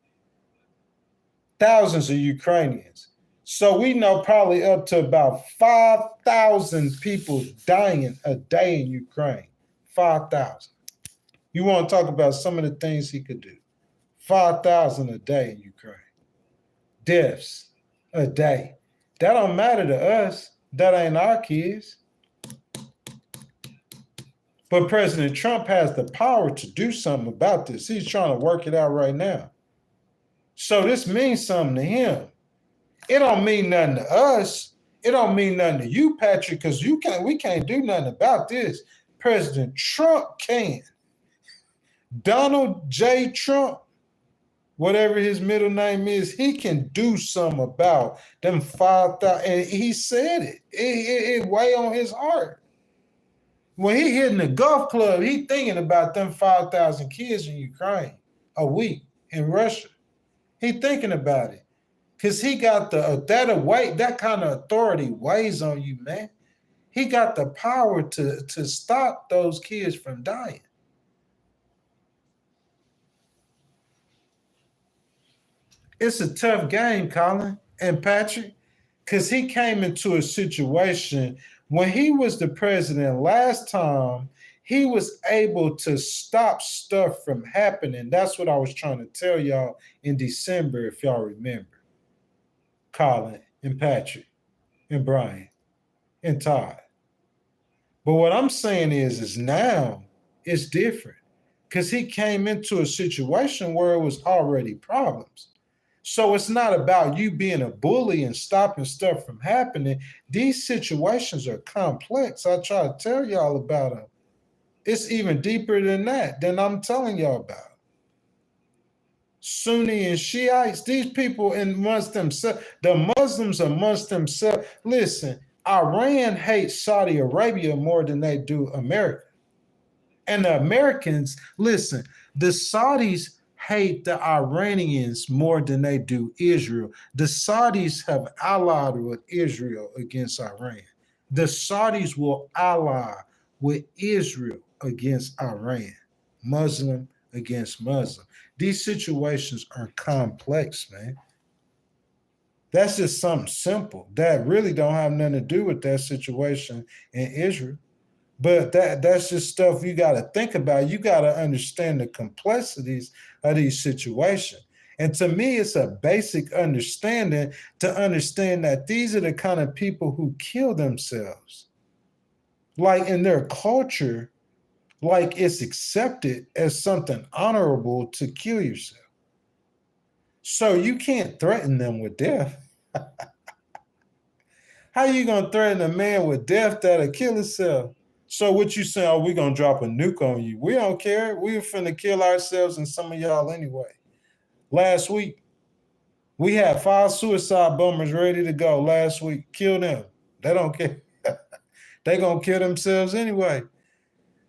Thousands of Ukrainians. So we know probably up to about 5,000 people dying a day in Ukraine. 5,000. You want to talk about some of the things he could do. 5,000 a day in Ukraine. Deaths a day. That don't matter to us. That ain't our kids. But President Trump has the power to do something about this. He's trying to work it out right now. So this means something to him. It don't mean nothing to us. It don't mean nothing to you, Patrick, because we can't do nothing about this. President Trump can. Donald J. Trump, whatever his middle name is, he can do something about them 5,000. And he said it. It weigh on his heart. When he hitting the golf club, he thinking about them 5,000 kids in Ukraine a week in Russia. He thinking about it. Because he got that kind of authority weighs on you, man. He got the power to stop those kids from dying. It's a tough game, Colin and Patrick, because he came into a situation when he was the president last time, he was able to stop stuff from happening. That's what I was trying to tell y'all in December, if y'all remember. Colin and Patrick and Brian and Todd. But what I'm saying is now it's different because he came into a situation where it was already problems. So it's not about you being a bully and stopping stuff from happening. These situations are complex. I try to tell y'all about them. It's even deeper than that, than I'm telling y'all about. Sunni and Shiites, these people amongst themselves, the Muslims amongst themselves. Listen, Iran hates Saudi Arabia more than they do America. And the Americans, listen, the Saudis hate the Iranians more than they do Israel. The Saudis have allied with Israel against Iran. The Saudis will ally with Israel against Iran. Muslim against Muslim. These situations are complex, man. That's just something simple that really don't have nothing to do with that situation in Israel. But that's just stuff you got to think about. You got to understand the complexities of these situations. And to me, it's a basic understanding to understand that these are the kind of people who kill themselves. Like in their culture, like it's accepted as something honorable to kill yourself. So you can't threaten them with death. How you going to threaten a man with death that'll kill himself? So what you saying, oh, we're going to drop a nuke on you. We don't care. We were finna kill ourselves and some of y'all anyway. Last week, we had 5 suicide bombers ready to go last week. Kill them. They don't care. They going to kill themselves anyway.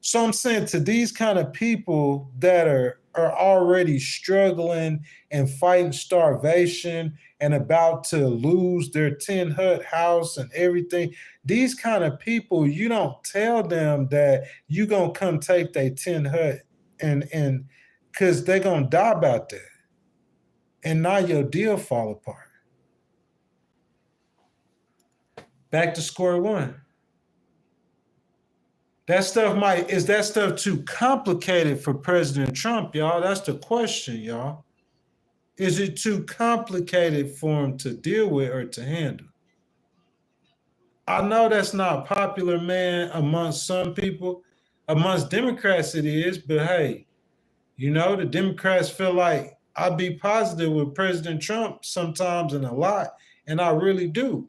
So I'm saying to these kind of people that are already struggling and fighting starvation and about to lose their 10 hut house and everything, these kind of people, you don't tell them that you gonna come take their 10 hut and because they're gonna die about that. And now your deal fall apart. Back to square one. Is that stuff too complicated for President Trump, y'all? That's the question, y'all. Is it too complicated for him to deal with or to handle? I know that's not popular, man, amongst some people. Amongst Democrats it is, but hey, you know, the Democrats feel like I be positive with President Trump sometimes and a lot, and I really do.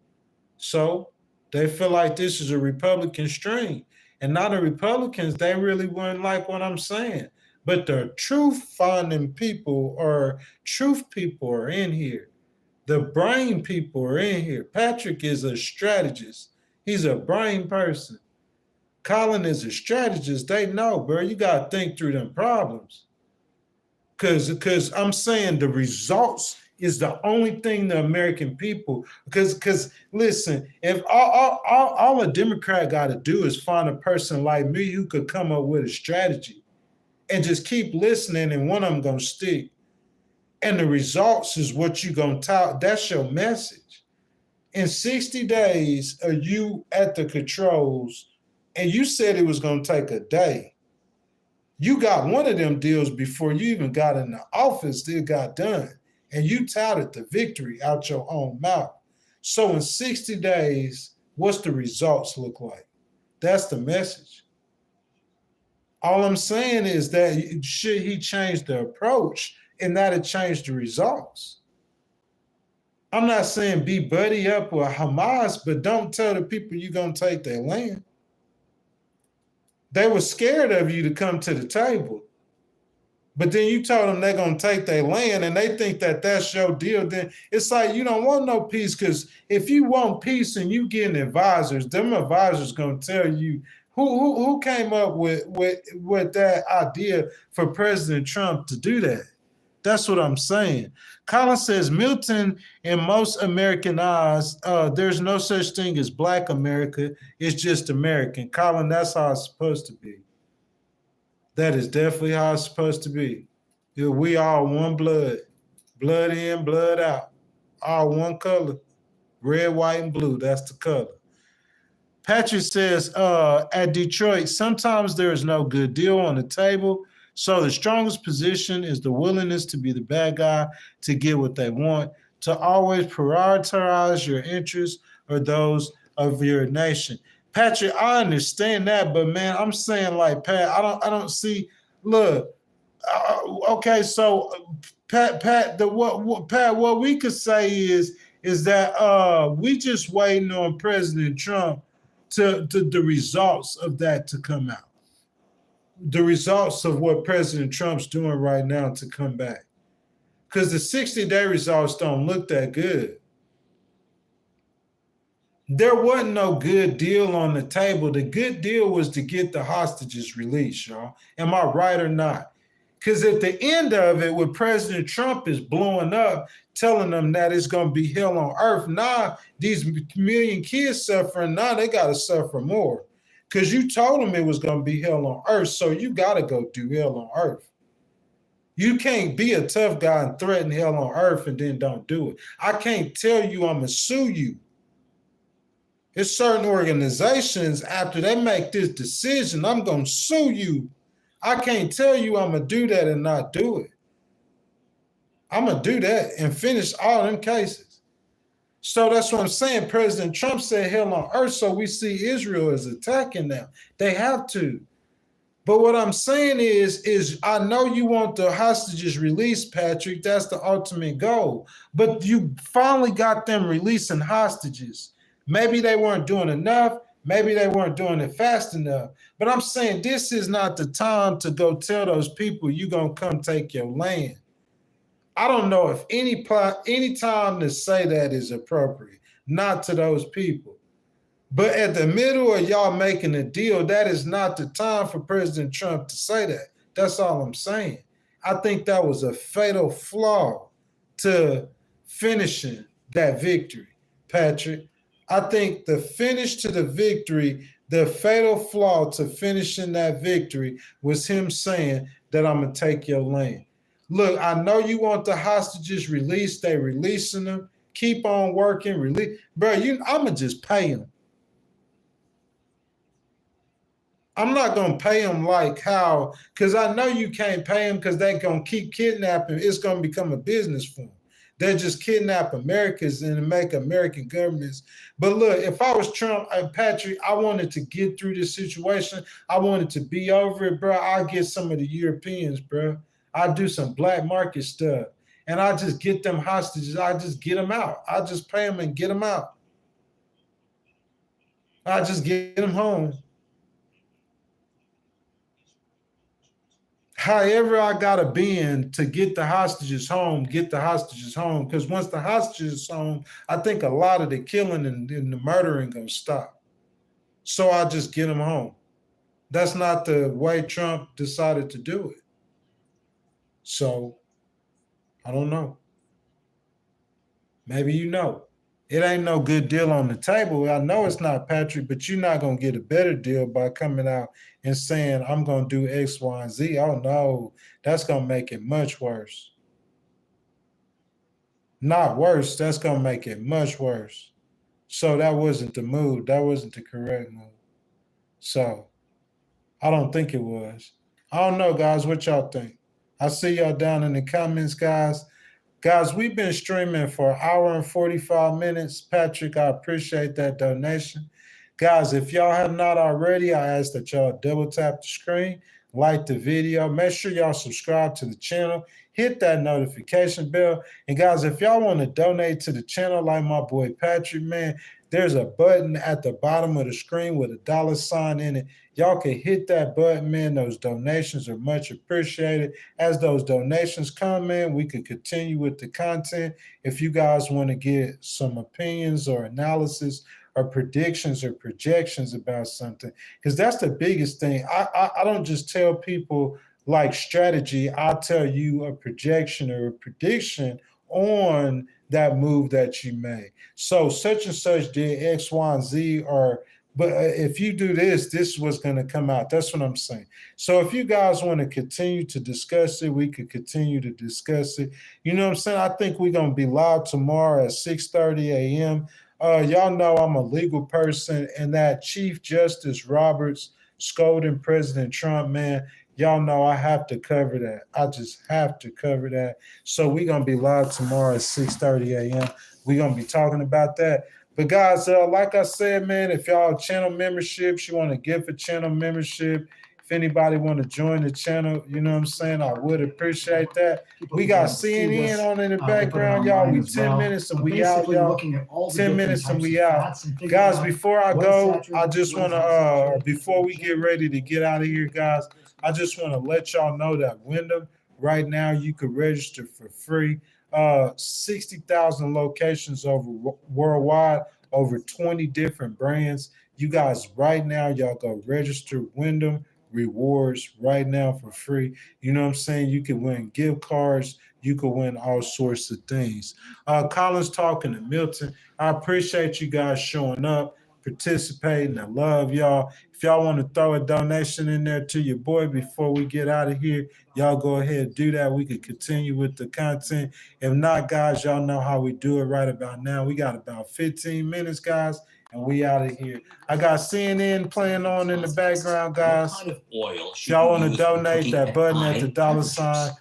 So they feel like this is a Republican strain. And now the Republicans, they really wouldn't like what I'm saying. But the truth-finding people or truth people are in here. The brain people are in here. Patrick is a strategist. He's a brain person. Colin is a strategist. They know, bro, you got to think through them problems. Because I'm saying the results is the only thing the American people, because listen, if all a Democrat got to do is find a person like me who could come up with a strategy and just keep listening and one of them going to stick. And the results is what you going to tout. That's your message. In 60 days, are you at the controls and you said it was going to take a day. You got one of them deals before you even got in the office, it got done. And you touted the victory out your own mouth. So in 60 days, what's the results look like? That's the message. All I'm saying is that should he change the approach, and that'll change the results. I'm not saying be buddy up with Hamas, but don't tell the people you're going to take their land. They were scared of you to come to the table. But then you told them they're going to take their land and they think that that's your deal. Then it's like you don't want no peace, because if you want peace and you getting advisors, them advisors going to tell you who came up with that idea for President Trump to do that. That's what I'm saying. Colin says, Milton, in most American eyes, there's no such thing as Black America. It's just American. Colin, that's how it's supposed to be. That is definitely how it's supposed to be. We all one blood. Blood in, blood out. All one color. Red, white, and blue. That's the color. Patrick says, at Detroit, sometimes there is no good deal on the table. So the strongest position is the willingness to be the bad guy to get what they want, to always prioritize your interests or those of your nation. Patrick, I understand that, but man, I'm saying like Pat, I don't see. Look, okay, so Pat, what we could say is that we just waiting on President Trump to the results of that to come out. The results of what President Trump's doing right now to come back. Because the 60-day results don't look that good. There wasn't no good deal on the table. The good deal was to get the hostages released, y'all. Am I right or not? Because at the end of it, when President Trump is blowing up, telling them that it's going to be hell on earth, now these million kids suffering, now they got to suffer more. Because you told them it was going to be hell on earth, so you got to go do hell on earth. You can't be a tough guy and threaten hell on earth and then don't do it. I can't tell you I'm going to sue you. It's certain organizations, after they make this decision, I'm going to sue you. I can't tell you I'm going to do that and not do it. I'm going to do that and finish all them cases. So that's what I'm saying. President Trump said hell on earth, so we see Israel is attacking them. They have to. But what I'm saying is I know you want the hostages released, Patrick. That's the ultimate goal. But you finally got them releasing hostages. Maybe they weren't doing enough. Maybe they weren't doing it fast enough. But I'm saying this is not the time to go tell those people you're going to come take your land. I don't know if any time to say that is appropriate, not to those people. But at the middle of y'all making a deal, that is not the time for President Trump to say that. That's all I'm saying. I think that was a fatal flaw to finishing that victory, Patrick. I think the finish to the victory, the fatal flaw to finishing that victory was him saying that I'm going to take your land. Look, I know you want the hostages released. They releasing them. Keep on working. Release, bro. I'm gonna just pay them. I'm not gonna pay them like how, because I know you can't pay them because they're gonna keep kidnapping. It's gonna become a business for them. They just kidnap Americans and make American governments. But look, if I was Trump and Patrick, I wanted to get through this situation. I wanted to be over it, bro. I'll get some of the Europeans, bro. I do some black market stuff, and I just get them hostages. I just get them out. I just pay them and get them out. I just get them home. However I got to bend to get the hostages home, because once the hostages home, I think a lot of the killing and the murdering going to stop. So I just get them home. That's not the way Trump decided to do it. So, I don't know. Maybe you know. It ain't no good deal on the table. I know it's not, Patrick, but you're not going to get a better deal by coming out and saying, I'm going to do X, Y, and Z. Oh, no. That's going to make it much worse. Not worse. That's going to make it much worse. So that wasn't the move. That wasn't the correct move. So, I don't think it was. I don't know, guys. What y'all think? I see y'all down in the comments, guys. Guys, we've been streaming for an hour and 45 minutes. Patrick, I appreciate that donation. Guys, if y'all have not already, I ask that y'all double tap the screen, like the video. Make sure y'all subscribe to the channel. Hit that notification bell. And guys, if y'all want to donate to the channel like my boy Patrick, man, there's a button at the bottom of the screen with a $sign in it. Y'all can hit that button, man. Those donations are much appreciated. As those donations come, man, we can continue with the content. If you guys want to get some opinions or analysis or predictions or projections about something, because that's the biggest thing. I don't just tell people like strategy. I'll tell you a projection or a prediction on that move that you made. So such and such did X, Y, and Z, but if you do this, this is what's going to come out. That's what I'm saying. So if you guys want to continue to discuss it, we could continue to discuss it. You know what I'm saying? I think we're going to be live tomorrow at 6:30 a.m. Y'all know I'm a legal person, and that Chief Justice Roberts scolding President Trump, man, y'all know I have to cover that. I just have to cover that. So we're going to be live tomorrow at 6:30 a.m. We're going to be talking about that. But guys, like I said, man, if y'all channel memberships, you want to give a channel membership, if anybody want to join the channel, you know what I'm saying, I would appreciate that. We got CNN on in the background, y'all. We 10 minutes and we out, y'all. 10 minutes and we out. Guys, before I go, I just want to, before we get ready to get out of here, guys, I just want to let y'all know that Wyndham, right now, you could register for free. 60,000 locations over worldwide, over 20 different brands. You guys, right now, y'all go register Wyndham Rewards right now for free. You know what I'm saying? You can win gift cards. You can win all sorts of things. Colin's talking to Milton. I appreciate you guys showing up, participating. I love y'all. If y'all want to throw a donation in there to your boy before we get out of here, y'all go ahead and do that. We can continue with the content. If not, guys, y'all know how we do it right about now. We got about 15 minutes, guys, and we out of here. I got CNN playing on in the background, guys. What kind of oil If y'all want to donate, that button at the $sign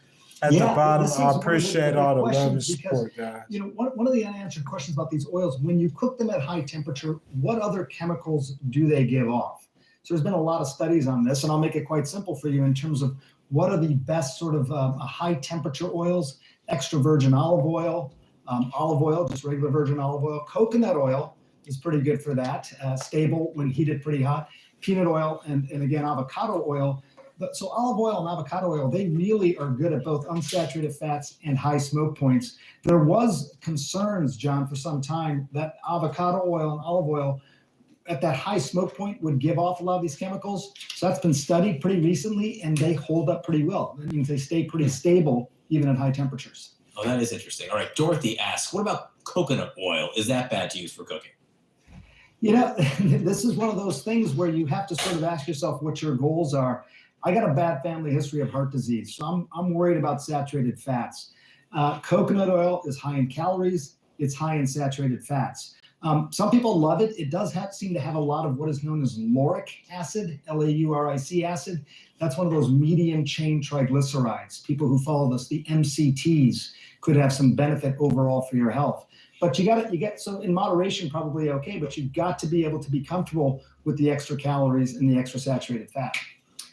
at the bottom. I appreciate all the love and support, guys. You know, one of the unanswered questions about these oils, when you cook them at high temperature, what other chemicals do they give off? So there's been a lot of studies on this, and I'll make it quite simple for you in terms of what are the best sort of high temperature oils: extra virgin olive oil, just regular virgin olive oil. Coconut oil is pretty good for that, stable when heated pretty hot. Peanut oil and again, avocado oil. So olive oil and avocado oil, they really are good at both unsaturated fats and high smoke points. There was concerns, John, for some time that avocado oil and olive oil at that high smoke point would give off a lot of these chemicals. So that's been studied pretty recently, and they hold up pretty well. That means they stay pretty stable even at high temperatures. Oh, that is interesting. All right, Dorothy asks, what about coconut oil? Is that bad to use for cooking? You know, this is one of those things where you have to sort of ask yourself what your goals are. I got a bad family history of heart disease, so I'm worried about saturated fats. Coconut oil is high in calories. It's high in saturated fats. Some people love it. It does seem to have a lot of what is known as lauric acid, Lauric acid. That's one of those medium chain triglycerides. People who follow this, the MCTs, could have some benefit overall for your health. But so in moderation, probably okay, but you've got to be able to be comfortable with the extra calories and the extra saturated fat.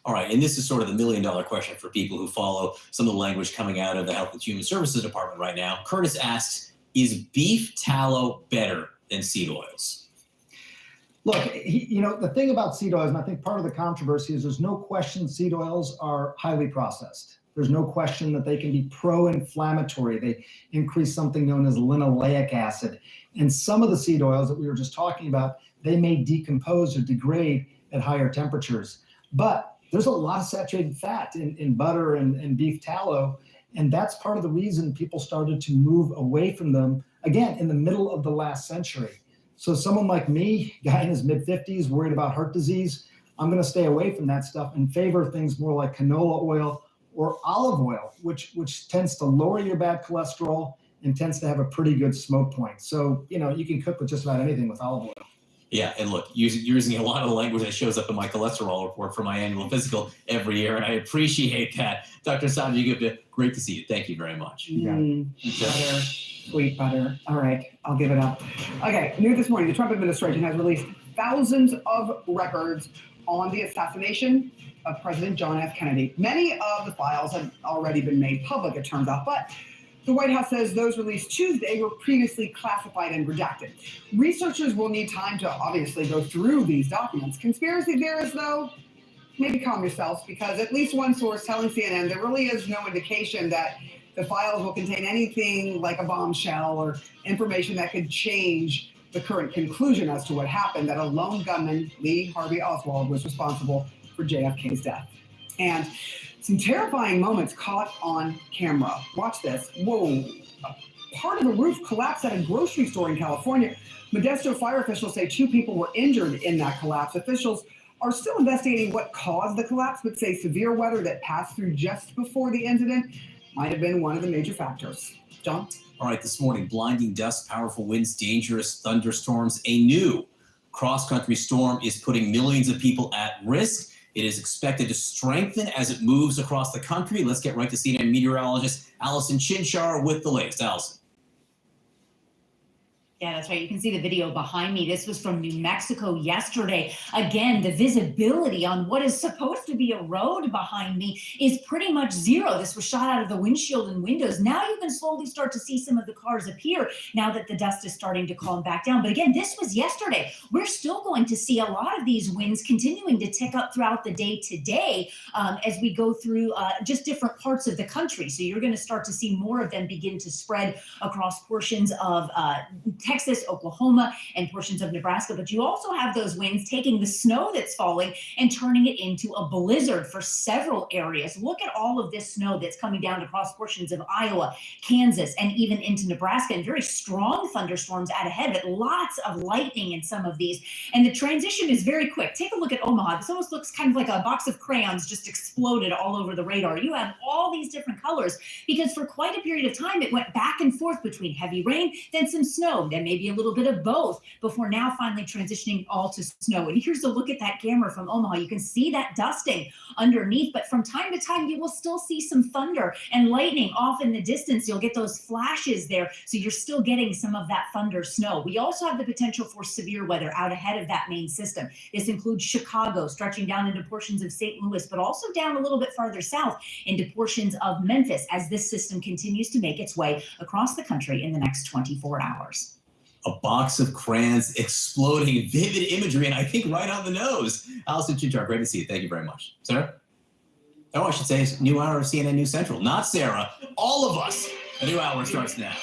All right, and this is sort of the million-dollar question for people who follow some of the language coming out of the Health and Human Services Department right now. Curtis asks, is beef tallow better than seed oils? Look, you know, the thing about seed oils, and I think part of the controversy is there's no question seed oils are highly processed. There's no question that they can be pro-inflammatory. They increase something known as linoleic acid. And some of the seed oils that we were just talking about, they may decompose or degrade at higher temperatures. But there's a lot of saturated fat in butter and beef tallow. And that's part of the reason people started to move away from them, again, in the middle of the last century. So someone like me, guy in his mid-50s, worried about heart disease, I'm going to stay away from that stuff and favor things more like canola oil or olive oil, which tends to lower your bad cholesterol and tends to have a pretty good smoke point. So, you know, you can cook with just about anything with olive oil. Yeah, and look, using a lot of the language that shows up in my cholesterol report for my annual physical every year, and I appreciate that. Dr. Sonne, great to see you. Thank you very much. Butter, sweet butter. All right, I'll give it up. Okay, new this morning, the Trump administration has released thousands of records on the assassination of President John F. Kennedy. Many of the files have already been made public, it turns out, but the White House says those released Tuesday were previously classified and redacted. Researchers will need time to obviously go through these documents. Conspiracy theorists, though, maybe calm yourselves, because at least one source telling CNN there really is no indication that the files will contain anything like a bombshell or information that could change the current conclusion as to what happened, that a lone gunman, Lee Harvey Oswald, was responsible for JFK's death. And some terrifying moments caught on camera. Watch this. Whoa. Part of the roof collapsed at a grocery store in California. Modesto fire officials say 2 people were injured in that collapse. Officials are still investigating what caused the collapse, but say severe weather that passed through just before the incident might have been one of the major factors. John? All right, this morning, blinding dust, powerful winds, dangerous thunderstorms. A new cross-country storm is putting millions of people at risk. It is expected to strengthen as it moves across the country. Let's get right to CNN meteorologist Allison Chinchar with the latest. Allison. Yeah, that's right. You can see the video behind me. This was from New Mexico yesterday. Again, the visibility on what is supposed to be a road behind me is pretty much zero. This was shot out of the windshield and windows. Now you can slowly start to see some of the cars appear now that the dust is starting to calm back down. But again, this was yesterday. We're still going to see a lot of these winds continuing to tick up throughout the day today as we go through just different parts of the country. So you're going to start to see more of them begin to spread across portions of Texas, Oklahoma, and portions of Nebraska. But you also have those winds taking the snow that's falling and turning it into a blizzard for several areas. Look at all of this snow that's coming down across portions of Iowa, Kansas, and even into Nebraska, and very strong thunderstorms out ahead, but lots of lightning in some of these. And the transition is very quick. Take a look at Omaha. This almost looks kind of like a box of crayons just exploded all over the radar. You have all these different colors because for quite a period of time, it went back and forth between heavy rain, then some snow, then maybe a little bit of both before now finally transitioning all to snow. And here's a look at that camera from Omaha. You can see that dusting underneath, but from time to time, you will still see some thunder and lightning off in the distance. You'll get those flashes there. So you're still getting some of that thunder snow. We also have the potential for severe weather out ahead of that main system. This includes Chicago, stretching down into portions of St. Louis, but also down a little bit farther south into portions of Memphis as this system continues to make its way across the country in the next 24 hours. A box of crayons exploding, vivid imagery, and I think right on the nose. Allison Chinchar, great to see you. Thank you very much. Sarah? Oh, I should say new hour of CNN News Central. Not Sarah, all of us. A new hour starts now.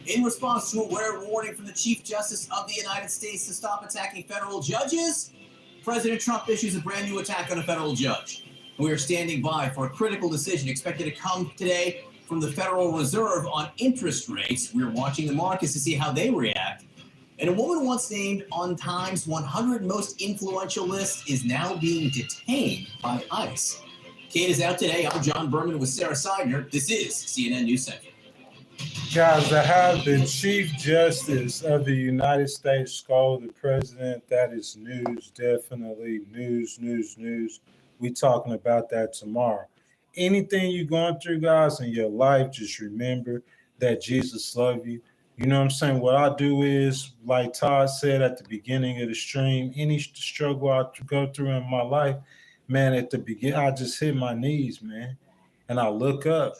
In response to a rare warning from the Chief Justice of the United States to stop attacking federal judges, President Trump issues a brand new attack on a federal judge. We are standing by for a critical decision expected to come today from the Federal Reserve on interest rates. We're watching the markets to see how they react. And a woman once named on Time's 100 most influential list is now being detained by ICE. Kate is out today. I'm John Berman with Sarah Seidner. This is CNN News Central. Guys, to have the Chief Justice of the United States scold the president, that is news, definitely news. We talking about that tomorrow. Anything you're going through, guys, in your life, just remember that Jesus loves you. You know what I'm saying? What I do is, like Todd said at the beginning of the stream, any struggle I go through in my life, man, at the beginning, I just hit my knees, man, and I look up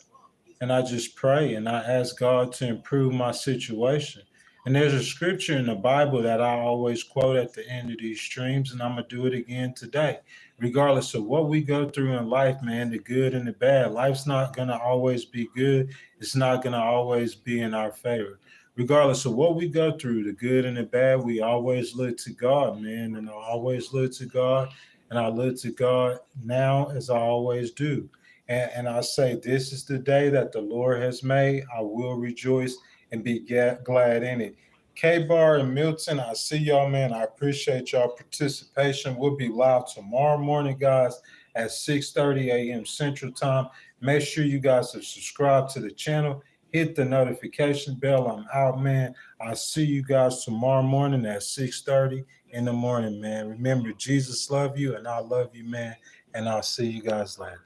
and I just pray and I ask God to improve my situation. And there's a scripture in the Bible that I always quote at the end of these streams, and I'm going to do it again today. Regardless of what we go through in life, man, the good and the bad, life's not going to always be good. It's not going to always be in our favor. Regardless of what we go through, the good and the bad, we always look to God, man. And I always look to God, and I look to God now as I always do. And I say, this is the day that the Lord has made. I will rejoice and be glad in it. K-Bar and Milton, I see y'all, man. I appreciate y'all participation. We'll be live tomorrow morning, guys, at 6:30 a.m. Central Time. Make sure you guys are subscribed to the channel. Hit the notification bell. I'm out, man. I'll see you guys tomorrow morning at 6:30 in the morning, man. Remember, Jesus loves you, and I love you, man. And I'll see you guys later.